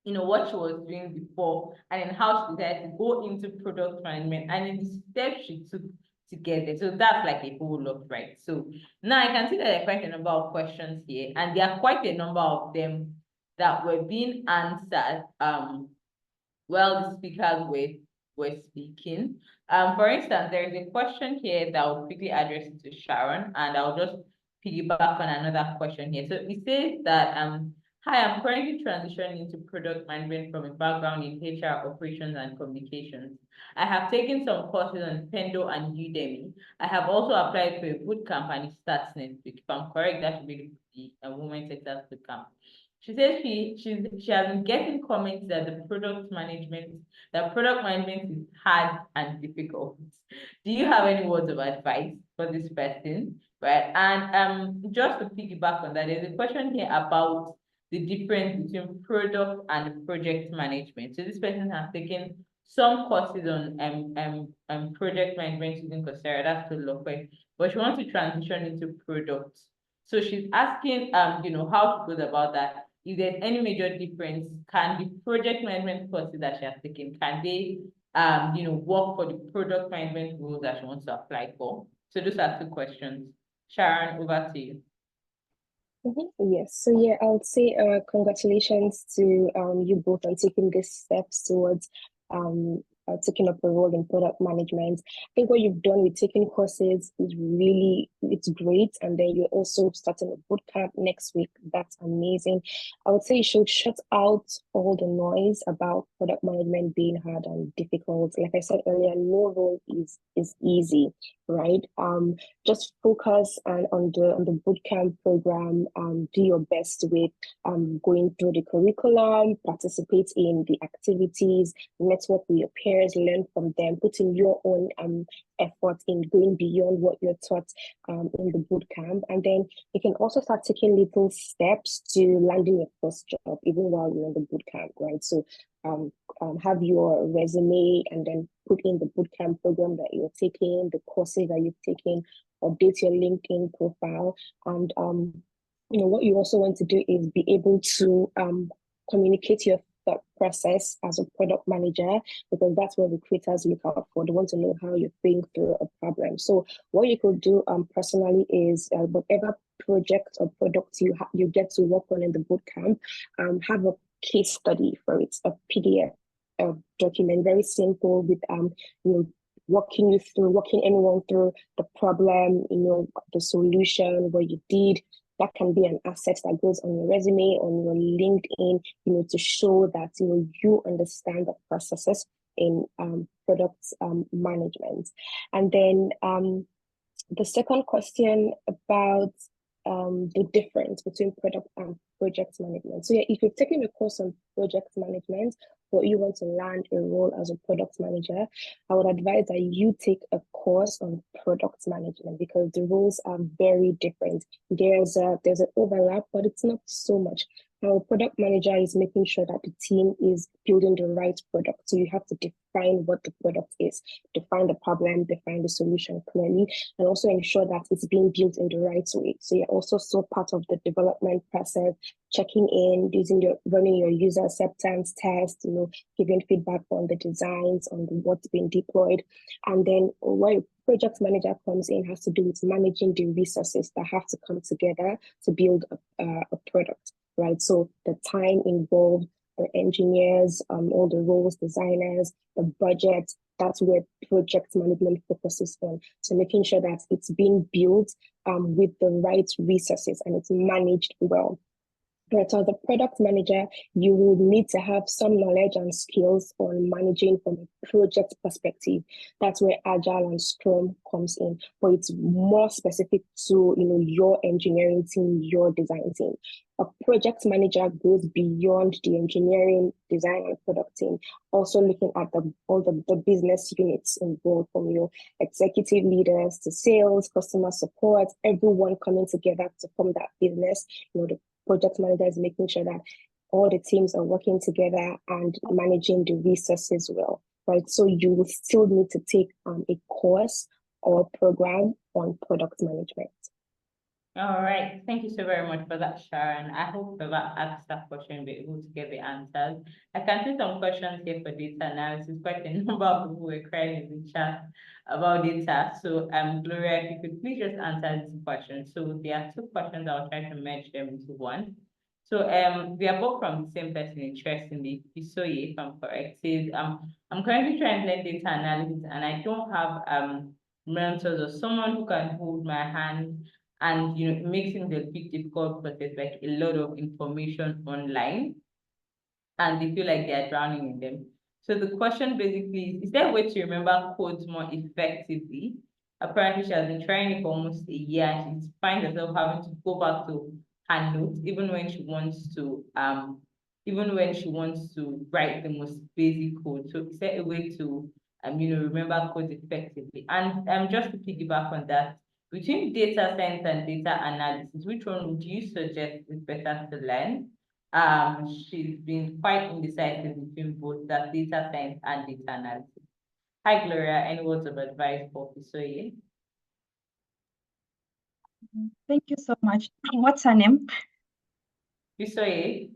what she was doing before, and then how she decided to go into product management, and then the steps she took to get there. So that's a whole lot, right? So now I can see that there are quite a number of questions here, and there are quite a number of them that were being answered while the speakers were speaking. For instance, there is a question here that I'll quickly address to Sharon, and I'll just piggyback on another question here. So it says that hi, I'm currently transitioning into product management from a background in HR operations and communications. I have taken some courses on Pendo and Udemy. I have also applied for a bootcamp and it starts next week. If I'm correct, that should be the Women Techsters Bootcamp. She says she has been getting comments that product management is hard and difficult. Do you have any words of advice for this person? Right. And just to piggyback on that, there's a question here about the difference between product and project management. So this person has taken some courses on project management using Coursera. That's too low, but she wants to transition into products. So she's asking how to go about that. if there's any major difference, can the project management courses that she has taken, can they, work for the product management roles that she wants to apply for? So those are two questions. Sharon, over to you. Yes, so yeah, I would say congratulations to you both on taking these steps towards taking up a role in product management. I think what you've done with taking courses is really, it's great. And then you're also starting a boot camp next week. That's amazing. I would say you should shut out all the noise about product management being hard and difficult. Like I said earlier, no role is easy, right? Just focus on the bootcamp program. Do your best with going through the curriculum, participate in the activities, network with your peers, learn from them, put in your own effort in going beyond what you're taught in the bootcamp. And then you can also start taking little steps to landing your first job, even while you're in the bootcamp, right? So have your resume and then put in the bootcamp program that you're taking, the courses that you've taken, update your LinkedIn profile. And what you also want to do is be able to communicate your thought process as a product manager, because that's what recruiters look out for. They want to know how you think through a problem. So what you could do personally is whatever project or product you get to work on in the bootcamp, have a case study for it, a PDF document, very simple, with walking anyone through the problem, the solution, what you did. That can be an asset that goes on your resume, on your LinkedIn, to show that you understand the processes in product management. And then the second question about the difference between product and project management. So yeah, if you've taken a course on project management, but you want to land a role as a product manager, I would advise that you take a course on product management, because the roles are very different. There's an overlap, but it's not so much. Now, a product manager is making sure that the team is building the right product. So you have to define what the product is, define the problem, define the solution clearly, and also ensure that it's being built in the right way. So you're also so part of the development process, checking in, running your user acceptance test, giving feedback on the designs, on what's been deployed. And then what a project manager comes in has to do with managing the resources that have to come together to build a product, right? So the time involved, the engineers, all the roles, designers, the budget, that's where project management focuses on. So making sure that it's being built with the right resources and it's managed well. Right, so as a product manager, you will need to have some knowledge and skills on managing from a project perspective. That's where Agile and Scrum comes in, but it's more specific to your engineering team, your design team. A project manager goes beyond the engineering, design, and product team, also looking at all the business units involved, from your executive leaders to sales, customer support, everyone coming together to form that business. The project manager is making sure that all the teams are working together and managing the resources well, right? So you will still need to take a course or program on product management. All right, thank you so very much for that, Sharon. I hope whoever asked that question will be able to get the answers. I can see some questions here for data analysis. Quite a number of people were crying in the chat about data. So Gloria, if you could please just answer these questions. So there are two questions. I'll try to merge them into one. So we are both from the same person, interestingly. Isoye, if I'm correct, says I'm currently trying to learn data analysis and I don't have mentors or someone who can hold my hand, and it makes things a bit difficult because there's like a lot of information online and they feel like they're drowning in them. So the question basically is there a way to remember codes more effectively? Apparently she has been trying it for almost a year and she finds herself having to go back to her notes even when she wants to write the most basic code. So is there a way to remember codes effectively? And just to piggyback on that, between data science and data analysis, which one would you suggest is better to learn? She's been quite indecisive between both that data science and data analysis. Hi, Gloria. Any words of advice for Fisoye? Thank you so much. What's her name? Bisoye?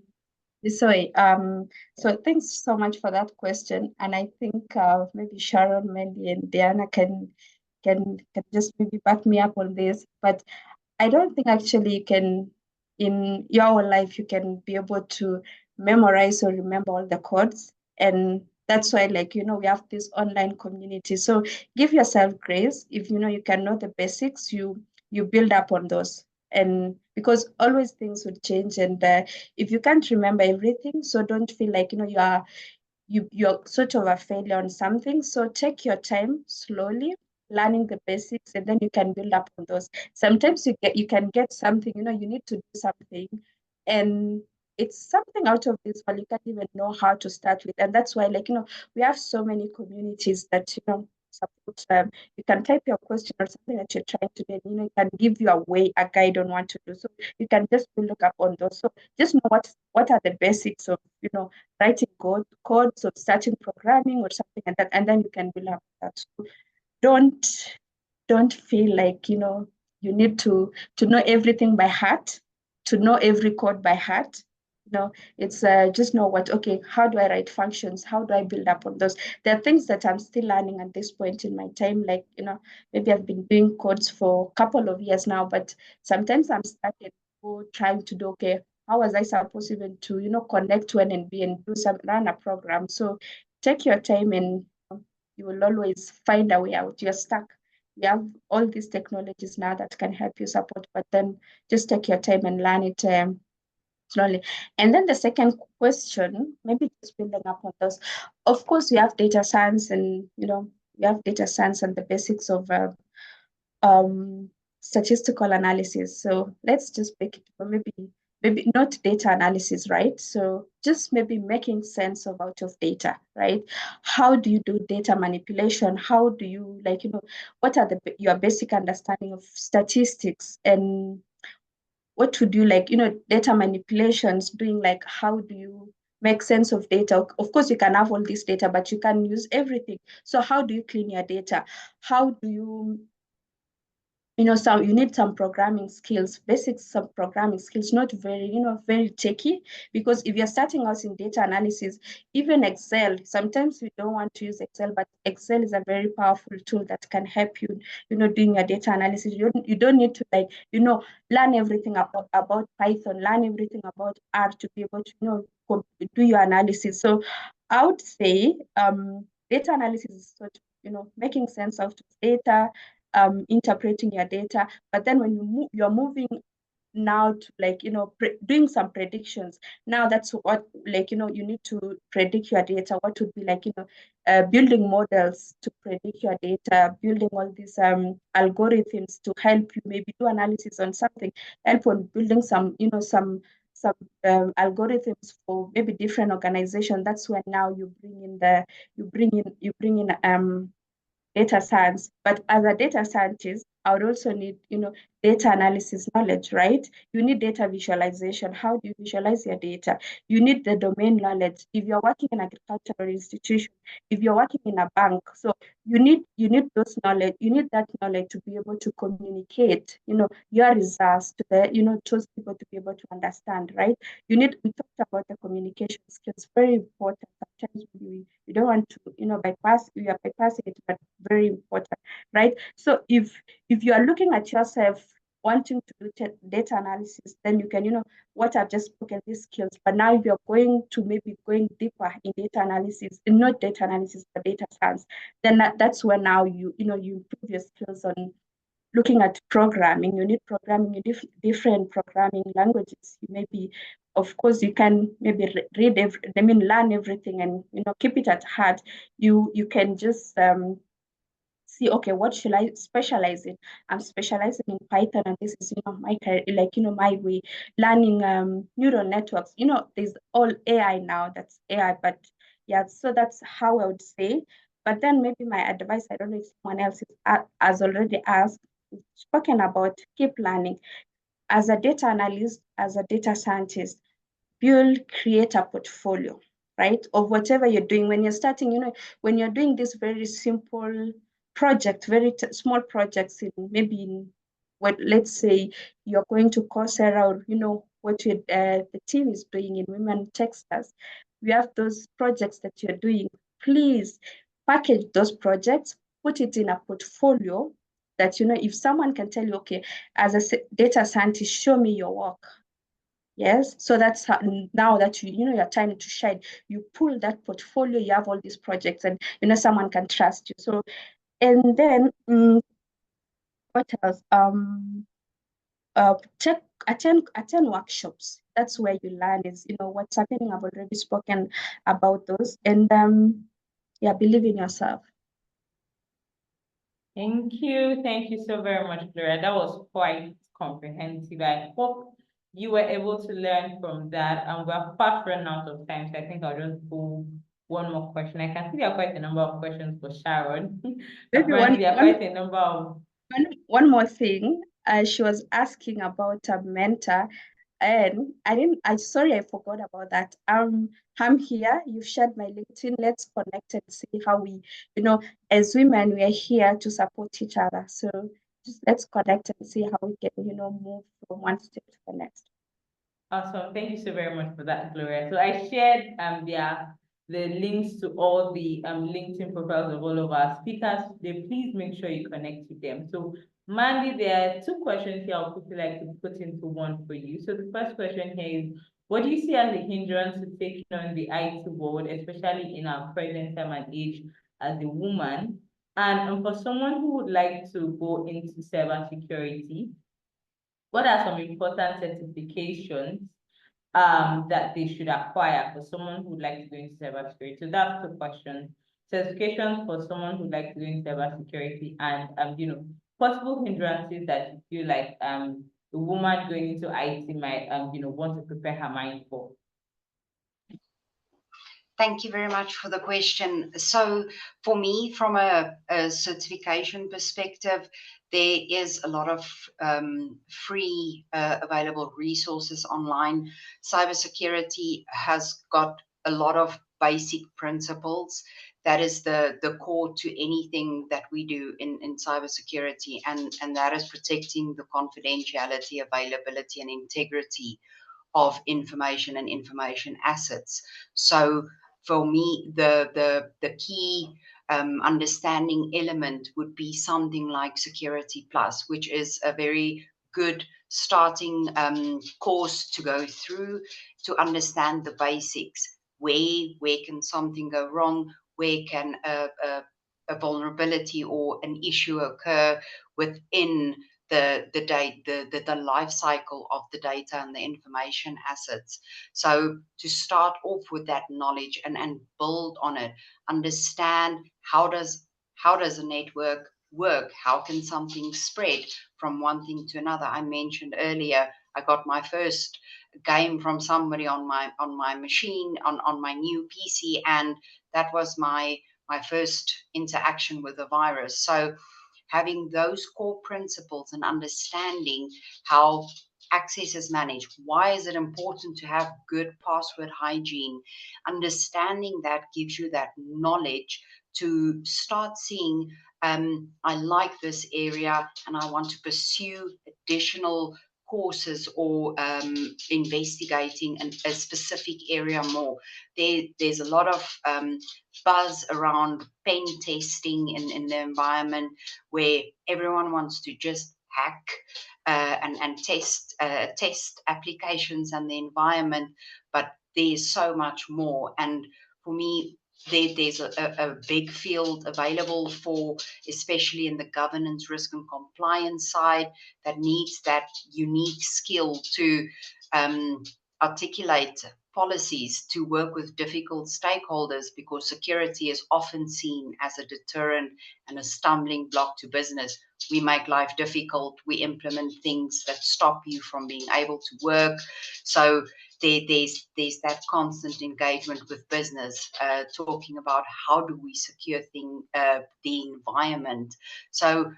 So thanks so much for that question. And I think maybe Sharon, Mandy, and Diana can just maybe back me up on this. But I don't think actually you can, in your life, you can be able to memorize or remember all the codes. And that's why, like, we have this online community. So give yourself grace. If you can know the basics, you build up on those. And because always things will change, and if you can't remember everything, so don't feel like you're sort of a failure on something. So take your time slowly, learning the basics, and then you can build up on those. Sometimes you can get something, you need to do something, and it's something out of this world you can't even know how to start with. And that's why, like, we have so many communities that support you can type your question or something that you're trying to do, and it can give you a way, a guide on what to do. So you can just look up on those. So just know what are the basics of writing codes or starting programming or something like that, and then you can build up that. So don't don't feel like you need to know everything by heart, to know every code by heart. It's just know okay, how do I write functions, how do I build up on those. There are things that I'm still learning at this point in my time, like maybe I've been doing codes for a couple of years now, but sometimes I'm stuck in trying to do, okay, how was I supposed even to connect to NNB and run a program. So take your time, and you will always find a way out. You're stuck. We have all these technologies now that can help you support, but then just take your time and learn it slowly. And then the second question, maybe just building up on those. Of course, we have data science, and we have data science and the basics of um, statistical analysis. So let's just make it maybe not data analysis, right? So just maybe making sense of out of data, right? How do you do data manipulation? How do you what are your basic understanding of statistics, and what would you data manipulations, doing like how do you make sense of data? Of course, you can have all this data, but you can use everything. So how do you clean your data? How do you so you need some programming skills, basic some programming skills, not very techy, because if you're starting out in data analysis, even Excel, sometimes we don't want to use Excel, but Excel is a very powerful tool that can help you, doing your data analysis. You don't need to learn everything about Python, learn everything about R to be able to, do your analysis. So I would say data analysis is sort of, making sense of data, interpreting your data. But then when you're moving now to doing some predictions. Now that's what you need to predict your data. What would be building models to predict your data, building all these algorithms to help you maybe do analysis on something, help on building some some algorithms for maybe different organizations. That's when now you bring in data science. But as a data scientist, I would also need, data analysis knowledge, right? You need data visualization. How do you visualize your data? You need the domain knowledge. If you're working in an agricultural institution, if you're working in a bank, so you need those knowledge. You need that knowledge to be able to communicate, your results to those people to be able to understand, right? We talked about the communication skills, very important. Sometimes we don't want to, we are bypassing it, but very important, right? So if you are looking at yourself wanting to do data analysis, then you can, what I've just spoken, these skills. But now if you're going to maybe going deeper in data analysis, not data analysis, but data science, then that's where now you improve your skills on looking at programming. You need programming in different programming languages. You maybe, of course, you can maybe learn everything and keep it at heart. You can just see, okay, what should I specialize in? I'm specializing in Python, and this is my career, my way. Learning neural networks. There's all AI now. That's AI, but yeah. So that's how I would say. But then maybe my advice, I don't know if someone else has already asked, spoken about, keep learning. As a data analyst, as a data scientist, create a portfolio, right, of whatever you're doing. When you're starting, when you're doing this very simple project, very small projects, in maybe in what, let's say you're going to Coursera, or the team is doing in Women Techsters, we have those projects that you're doing. Please package those projects, put it in a portfolio that, if someone can tell you, okay, as a data scientist, show me your work. Yes, so that's how, now that your time to shine, you pull that portfolio, you have all these projects, and someone can trust you. So, and then what else? Attend workshops. That's where you learn is what's happening. I've already spoken about those, and yeah, believe in yourself. Thank you so very much, Gloria. That was quite comprehensive. I hope you were able to learn from that, and we're fast running out of time, so I think I'll just go one more question. I can see there are quite a number of questions for Sharon. Maybe Apparently, there are quite a number of one more thing. She was asking about a mentor, and sorry, I forgot about that. I'm here. You've shared my LinkedIn. Let's connect and see how we, as women, we are here to support each other. So just let's connect and see how we can, move from one step to the next. Awesome. Thank you so very much for that, Gloria. So I shared the links to all the LinkedIn profiles of all of our speakers today. Please make sure you connect with them. So Mandy, there are two questions here I'll quickly like to put into one for you. So the first question here is, what do you see as a hindrance to taking on the IT world, especially in our present time and age as a woman? And for someone who would like to go into cybersecurity, what are some important certifications that they should acquire for someone who would like to go into cybersecurity? So that's the question. Certifications for someone who would like to go into cybersecurity, and possible hindrances that you feel like the woman going into IT might want to prepare her mind for. Thank you very much for the question. So for me, from a certification perspective, there is a lot of free available resources online. Cybersecurity has got a lot of basic principles. That is the core to anything that we do in cybersecurity, and that is protecting the confidentiality, availability, and integrity of information and information assets. So for me, the key understanding element would be something like Security Plus, which is a very good starting course to go through to understand the basics. Where can something go wrong? Where can a vulnerability or an issue occur within the life cycle of the data and the information assets. So to start off with that knowledge and build on it, understand how does a network work? How can something spread from one thing to another? I mentioned earlier, I got my first game from somebody on my machine, on my new PC, and that was my first interaction with a virus. So having those core principles and understanding how access is managed. Why is it important to have good password hygiene? Understanding that gives you that knowledge to start seeing, I like this area and I want to pursue additional courses or investigating a specific area more. There's a lot of buzz around pen testing in the environment where everyone wants to just hack and test applications and the environment, but there's so much more. And for me, there's a big field available for, especially in the governance, risk and compliance side, that needs that unique skill to articulate policies, to work with difficult stakeholders, because security is often seen as a deterrent and a stumbling block to business. We make life difficult. We implement things that stop you from being able to work. So there's that constant engagement with business, talking about how do we secure the environment. So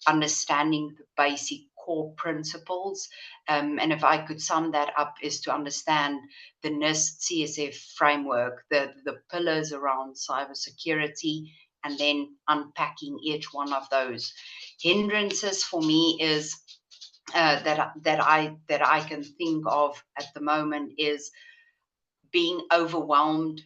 understanding the basic core principles. And if I could sum that up, is to understand the NIST CSF framework, the pillars around cybersecurity, and then unpacking each one of those. Hindrances for me is that I can think of at the moment is being overwhelmed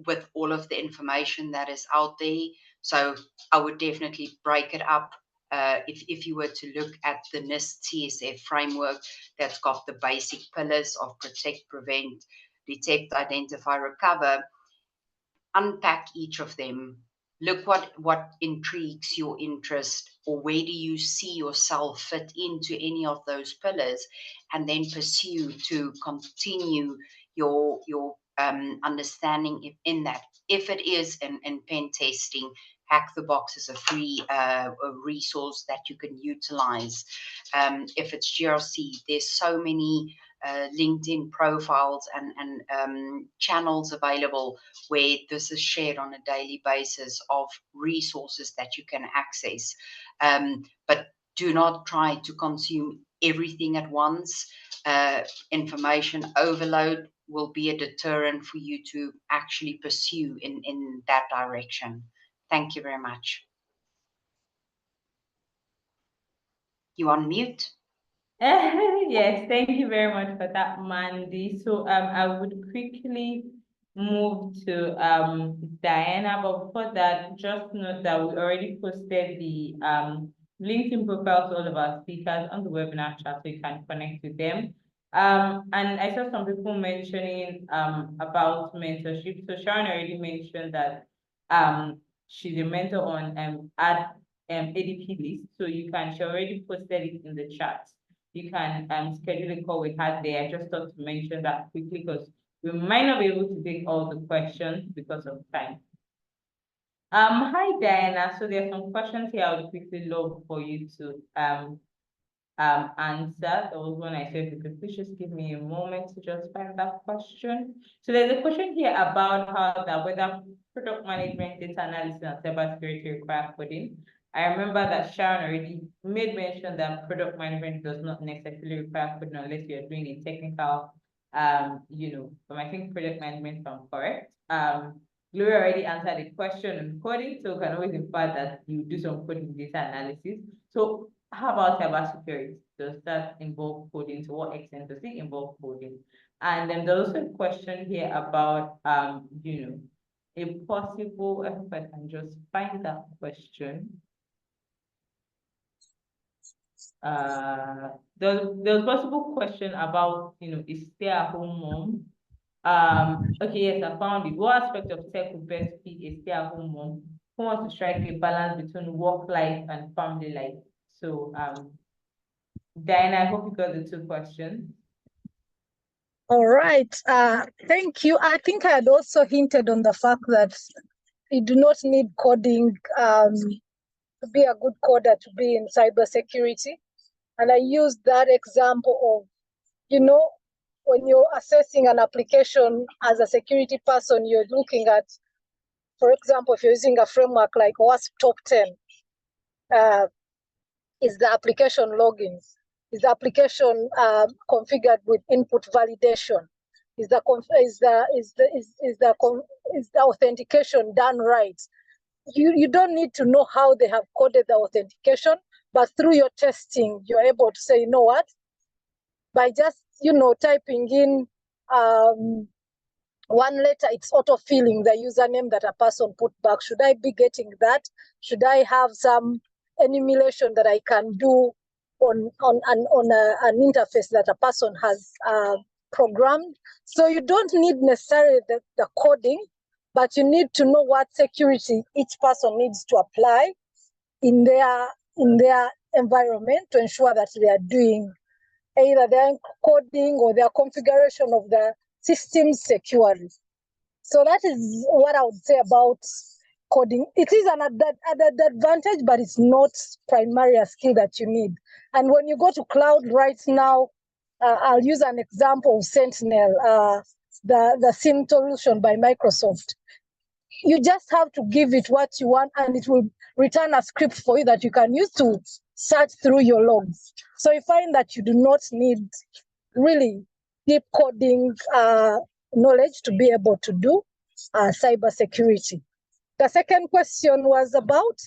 with all of the information that is out there. So I would definitely break it up. If you were to look at the NIST CSF framework, that's got the basic pillars of protect, prevent, detect, identify, recover, unpack each of them. Look what intrigues your interest, or where do you see yourself fit into any of those pillars, and then pursue to continue your understanding in that. If it is in pen testing, Hack the Box is a free a resource that you can utilize. If it's GRC, there's so many LinkedIn profiles and channels available where this is shared on a daily basis of resources that you can access. But do not try to consume everything at once. Information overload will be a deterrent for you to actually pursue in that direction. Thank you very much. You on mute? Yes, thank you very much for that, Mandy. So I would quickly move to Diana, but before that, just note that we already posted the LinkedIn profiles to all of our speakers on the webinar chat, so you can connect with them. And I saw some people mentioning about mentorship. So Sharon already mentioned that she's a mentor on ADP list, so you can. She already posted it in the chat. You can schedule a call with her there. I just thought to mention that quickly because we might not be able to take all the questions because of time. Hi Diana. So there's some questions here I would quickly love for you to answer. That was one I said, if you could please just give me a moment to just find that question. So there's a question here about whether product management, data analysis, and cybersecurity require coding. I remember that Sharon already made mention that product management does not necessarily require coding unless you're doing a technical, but I think product management, if I'm correct. Gloria already answered the question on coding, so we can always infer that you do some coding data analysis. So how about cybersecurity? Does that involve coding? To what extent does it involve coding? And then there's also a question here about, a possible, if I can just find that question. There was possible question about, a stay-at-home mom. Okay, yes, I found it. What aspect of tech would best fit a stay-at-home mom who wants to strike a balance between work life and family life? So, Diana, I hope you got the two questions. All right. Thank you. I think I had also hinted on the fact that you do not need coding to be a good coder to be in cybersecurity. And I used that example of, when you're assessing an application as a security person, you're looking at, for example, if you're using a framework like WASP Top 10, is the application logins? Is the application configured with input validation? Is the authentication done right? You don't need to know how they have coded the authentication, but through your testing, you're able to say, you know what? By just typing in one letter, it's auto-filling the username that a person put back. Should I be getting that? Should I have some emulation that I can do on an interface that a person has programmed? So you don't need necessarily the coding, but you need to know what security each person needs to apply in their environment to ensure that they are doing either their coding or their configuration of the systems securely. So that is what I would say about coding. It is an advantage, but it's not primarily a skill that you need. And when you go to cloud right now, I'll use an example of Sentinel, the SIEM solution by Microsoft. You just have to give it what you want, and it will return a script for you that you can use to search through your logs. So you find that you do not need really deep coding knowledge to be able to do cybersecurity. The second question was about?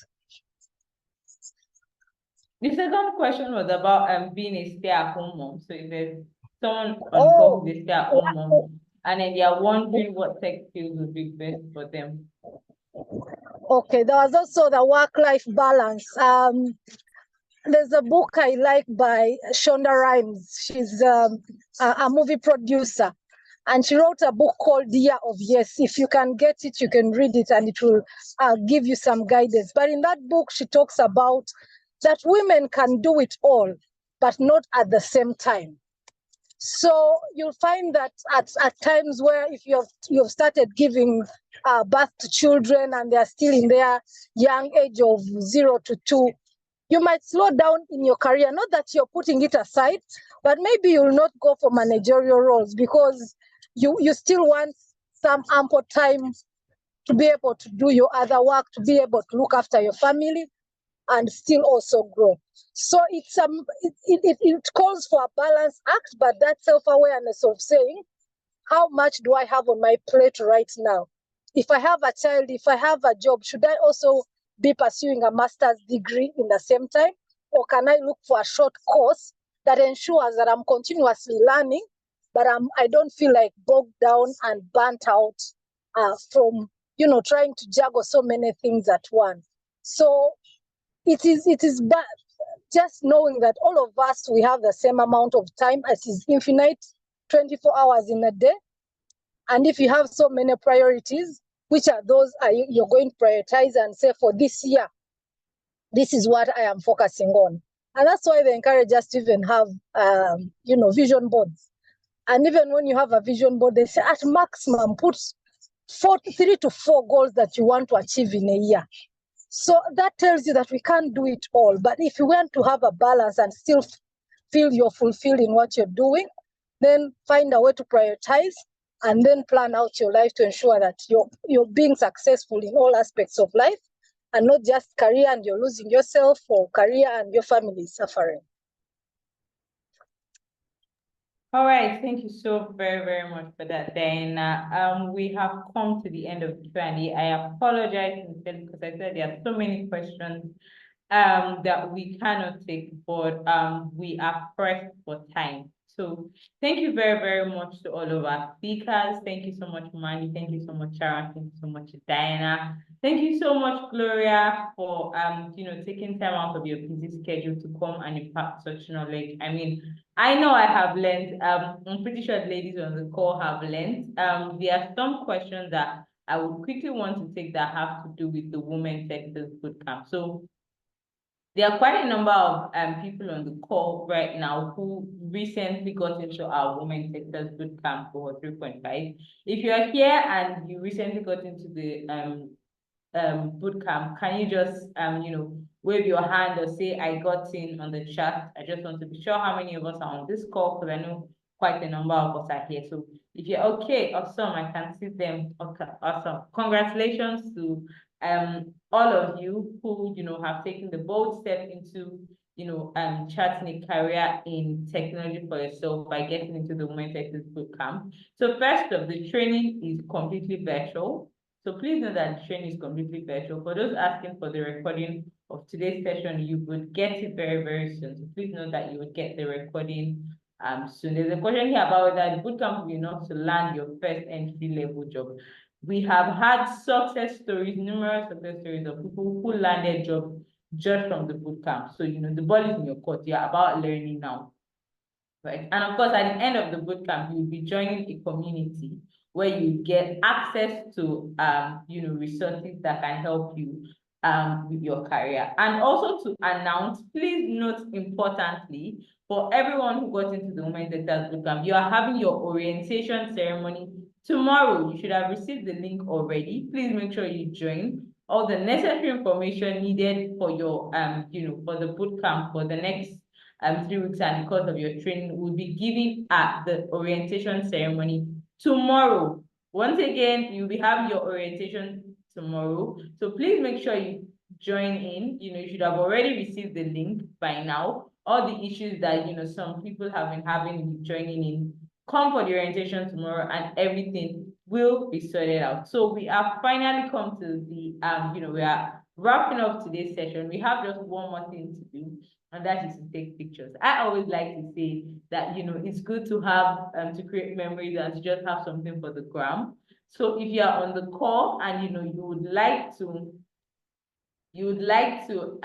The second question was about being a stay-at-home mom. So if there's someone on call Oh, who's a stay-at-home mom and then they are wondering what tech skills would be best for them. okay. There was also the work-life balance. There's a book I like by Shonda Rhimes. She's a movie producer, and she wrote a book called Year of Yes. If you can get it, you can read it, and it will give you some guidance. But in that book, she talks about that women can do it all, but not at the same time. So you'll find that at times where if you've started giving birth to children and they're still in their young age of 0 to 2, you might slow down in your career. Not that you're putting it aside, but maybe you'll not go for managerial roles because you still want some ample time to be able to do your other work, to be able to look after your family and still also grow. So it calls for a balance act, but that self-awareness of saying, how much do I have on my plate right now? If I have a child, if I have a job, should I also be pursuing a master's degree in the same time? Or can I look for a short course that ensures that I'm continuously learning, but I don't feel like bogged down and burnt out from trying to juggle so many things at once. So it is bad just knowing that all of us, we have the same amount of time as is infinite, 24 hours in a day. And if you have so many priorities, which are those you're going to prioritize and say, for this year, this is what I am focusing on. And that's why they encourage us to even have, vision boards. And even when you have a vision board, they say at maximum, put 3 to 4 goals that you want to achieve in a year. So that tells you that we can't do it all. But if you want to have a balance and still feel you're fulfilled in what you're doing, then find a way to prioritize and then plan out your life to ensure that you're being successful in all aspects of life and not just career and you're losing yourself, or career and your family is suffering. All right, thank you so very, very much for that. Then we have come to the end of the Q&A. I apologize instead because I said there are so many questions that we cannot take, but we are pressed for time. So thank you very, very much to all of our speakers. Thank you so much, Manny. Thank you so much, Sharon. Thank you so much, Diana. Thank you so much, Gloria, for taking time out of your busy schedule to come and impart such knowledge. I mean, I know I have learned. I'm pretty sure the ladies on the call have learned. There are some questions that I would quickly want to take that have to do with the Women Techsters Bootcamp. So there are quite a number of people on the call right now who recently got into our Women Techsters Bootcamp for 3.5. If you are here and you recently got into the bootcamp, can you just wave your hand or say I got in on the chat? I just want to be sure how many of us are on this call because I know quite a number of us are here. So if you're okay, awesome, I can see them. Okay, awesome. Congratulations to all of you who have taken the bold step into charting a career in technology for yourself by getting into the Women Techsters Bootcamp. So first off, the training is completely virtual. So please know that the training is completely virtual. For those asking for the recording of today's session, you would get it very, very soon. So please know that you would get the recording soon. There's a question here about whether the bootcamp will be enough to land your first entry-level job. We have had success stories, numerous success stories of people who landed jobs just from the bootcamp. So, the ball is in your court. You're about learning now. Right. And of course, at the end of the bootcamp, you'll be joining a community where you get access to resources that can help you with your career. And also to announce, please note importantly, for everyone who got into the Women Techsters Bootcamp, you are having your orientation ceremony tomorrow. You should have received the link already. Please make sure you join. All the necessary information needed for your for the bootcamp for the next 3 weeks and the course of your training will be given at the orientation ceremony tomorrow. Once again, you'll be having your orientation tomorrow. So please make sure you join in. You should have already received the link by now. All the issues that some people have been having with joining in, come for the orientation tomorrow and everything will be sorted out. So we have finally come to the wrapping up today's session, we have just one more thing to do, and that is to take pictures. I always like to say that, it's good to have, to create memories and to just have something for the gram. So if you are on the call and, you would like to you'd like to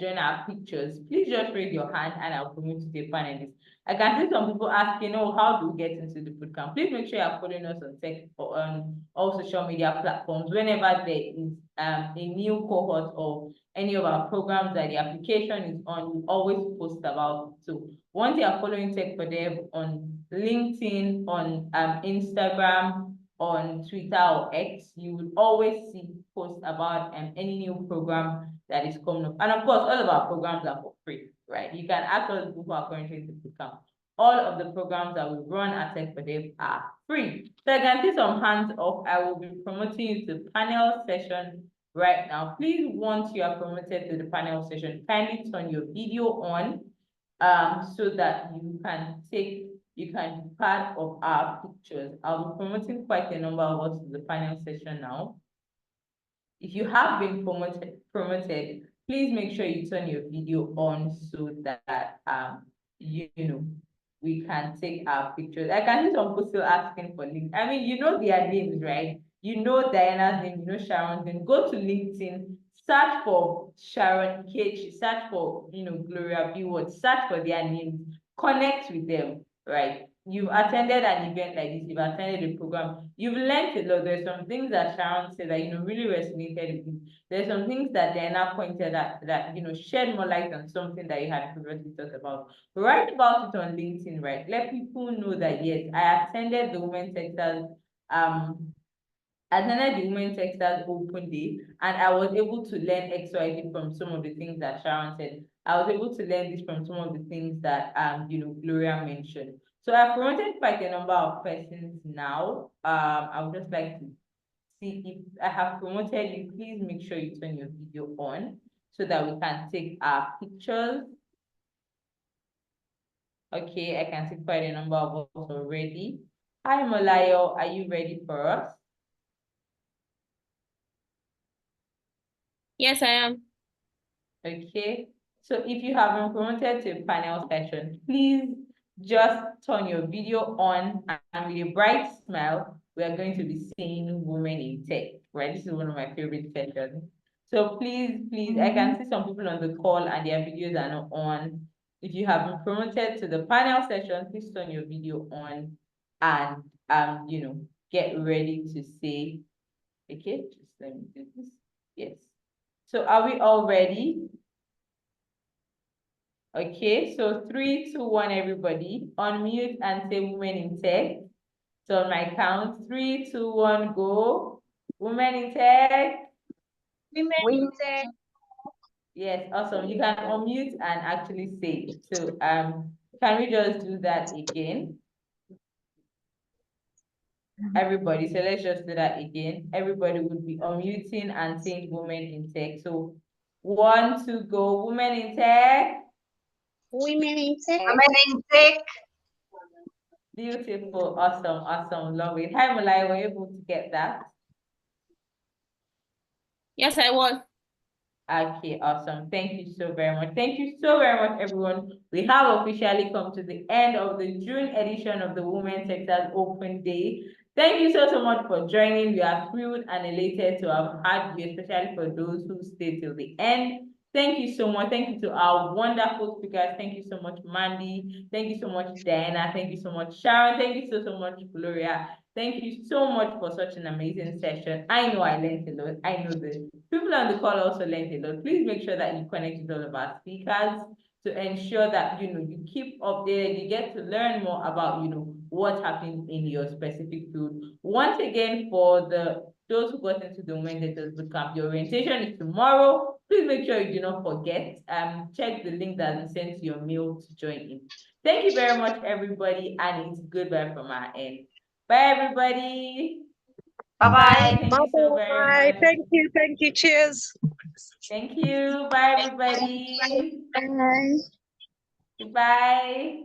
join our pictures, please just raise your hand and I'll promote you to the panelist. I can see some people asking, oh, how do we get into the bootcamp? Please make sure you're following us on tech or on all social media platforms. Whenever there is a new cohort of any of our programs that the application is on, we always post about it. So once you are following Tech for Dev on LinkedIn, on Instagram, on Twitter or X, you will always see posts about any new program that is coming up. And of course, all of our programs are for free, right? You can ask all the people who are currently in the bootcamp. All of the programs that we run at Tech for Dev are free. So I can see some hands up. I will be promoting you to panel session right now. Please, once you are promoted to the panel session, kindly turn your video on so that you can be part of our pictures. I'll be promoting quite a number of us to the panel session now. If you have been promoted, please make sure you turn your video on so that we can take our pictures. I can see some people still asking for links. I mean, their names, right? You know Diana's name, Sharon's name. Go to LinkedIn, search for Sharon Kate, search for Gloria B. search for their names, connect with them, right? You've attended an event like this, you've attended a program, you've learned a lot. There's some things that Sharon said that really resonated with you. There's some things that Diana pointed at that shed more light on something that you had previously thought about. Write about it on LinkedIn, right? Let people know that yes, I attended the Women Techsters Women Techsters Open Day, and I was able to learn XYZ from some of the things that Sharon said. I was able to learn this from some of the things that Gloria mentioned. So I've promoted quite a number of persons now. I would just like to see if I have promoted you. Please make sure you turn your video on so that we can take our pictures. Okay, I can see quite a number of us already. Hi, Molayo, are you ready for us? Yes, I am. Okay, so if you have been promoted to a panel session, please just turn your video on, and with a bright smile, we are going to be seeing Women in Tech, right? This is one of my favorite sessions. So please, I can see some people on the call and their videos are not on. If you have been promoted to the panel session, please turn your video on and get ready to say, okay, just let me do this. Yes. So are we all ready? Okay, so 3, 2, 1, everybody. Unmute and say Women in Tech. So on my count, 3, 2, 1, go. Women in Tech. Women in Tech. Yes, awesome. You can unmute and actually say it. So can we just do that again? Everybody, so let's just do that again. Everybody would be unmuting and saying Women in Tech. So 1, 2, go. Women in Tech. Women in Tech. Women in Tech. Beautiful, awesome, love it. Hi, Malai, were you able to get that? Yes, I was. Okay, awesome. Thank you so very much. Thank you so very much, everyone. We have officially come to the end of the June edition of the Women Techsters Open Day. Thank you so much for joining. We are thrilled and elated to have had you, especially for those who stayed till the end. Thank you so much. Thank you to our wonderful speakers. Thank you so much, Mandy. Thank you so much, Diana. Thank you so much, Sharon. Thank you so much, Gloria. Thank you so much for such an amazing session. I know I learned a lot. I know the people on the call also learned a lot. Please make sure that you connect with all of our speakers to ensure that you keep updated, you get to learn more about what happened in your specific field. Once again, for those who got into the Women Techsters Bootcamp, your orientation is tomorrow. Please make sure you do not forget. Check the link that is sent to your mail to join in. Thank you very much, everybody, and it's goodbye from our end. Bye, everybody. Bye-bye. Thank you so very much. Thank you, cheers. Thank you. Bye, everybody. Bye. Goodbye.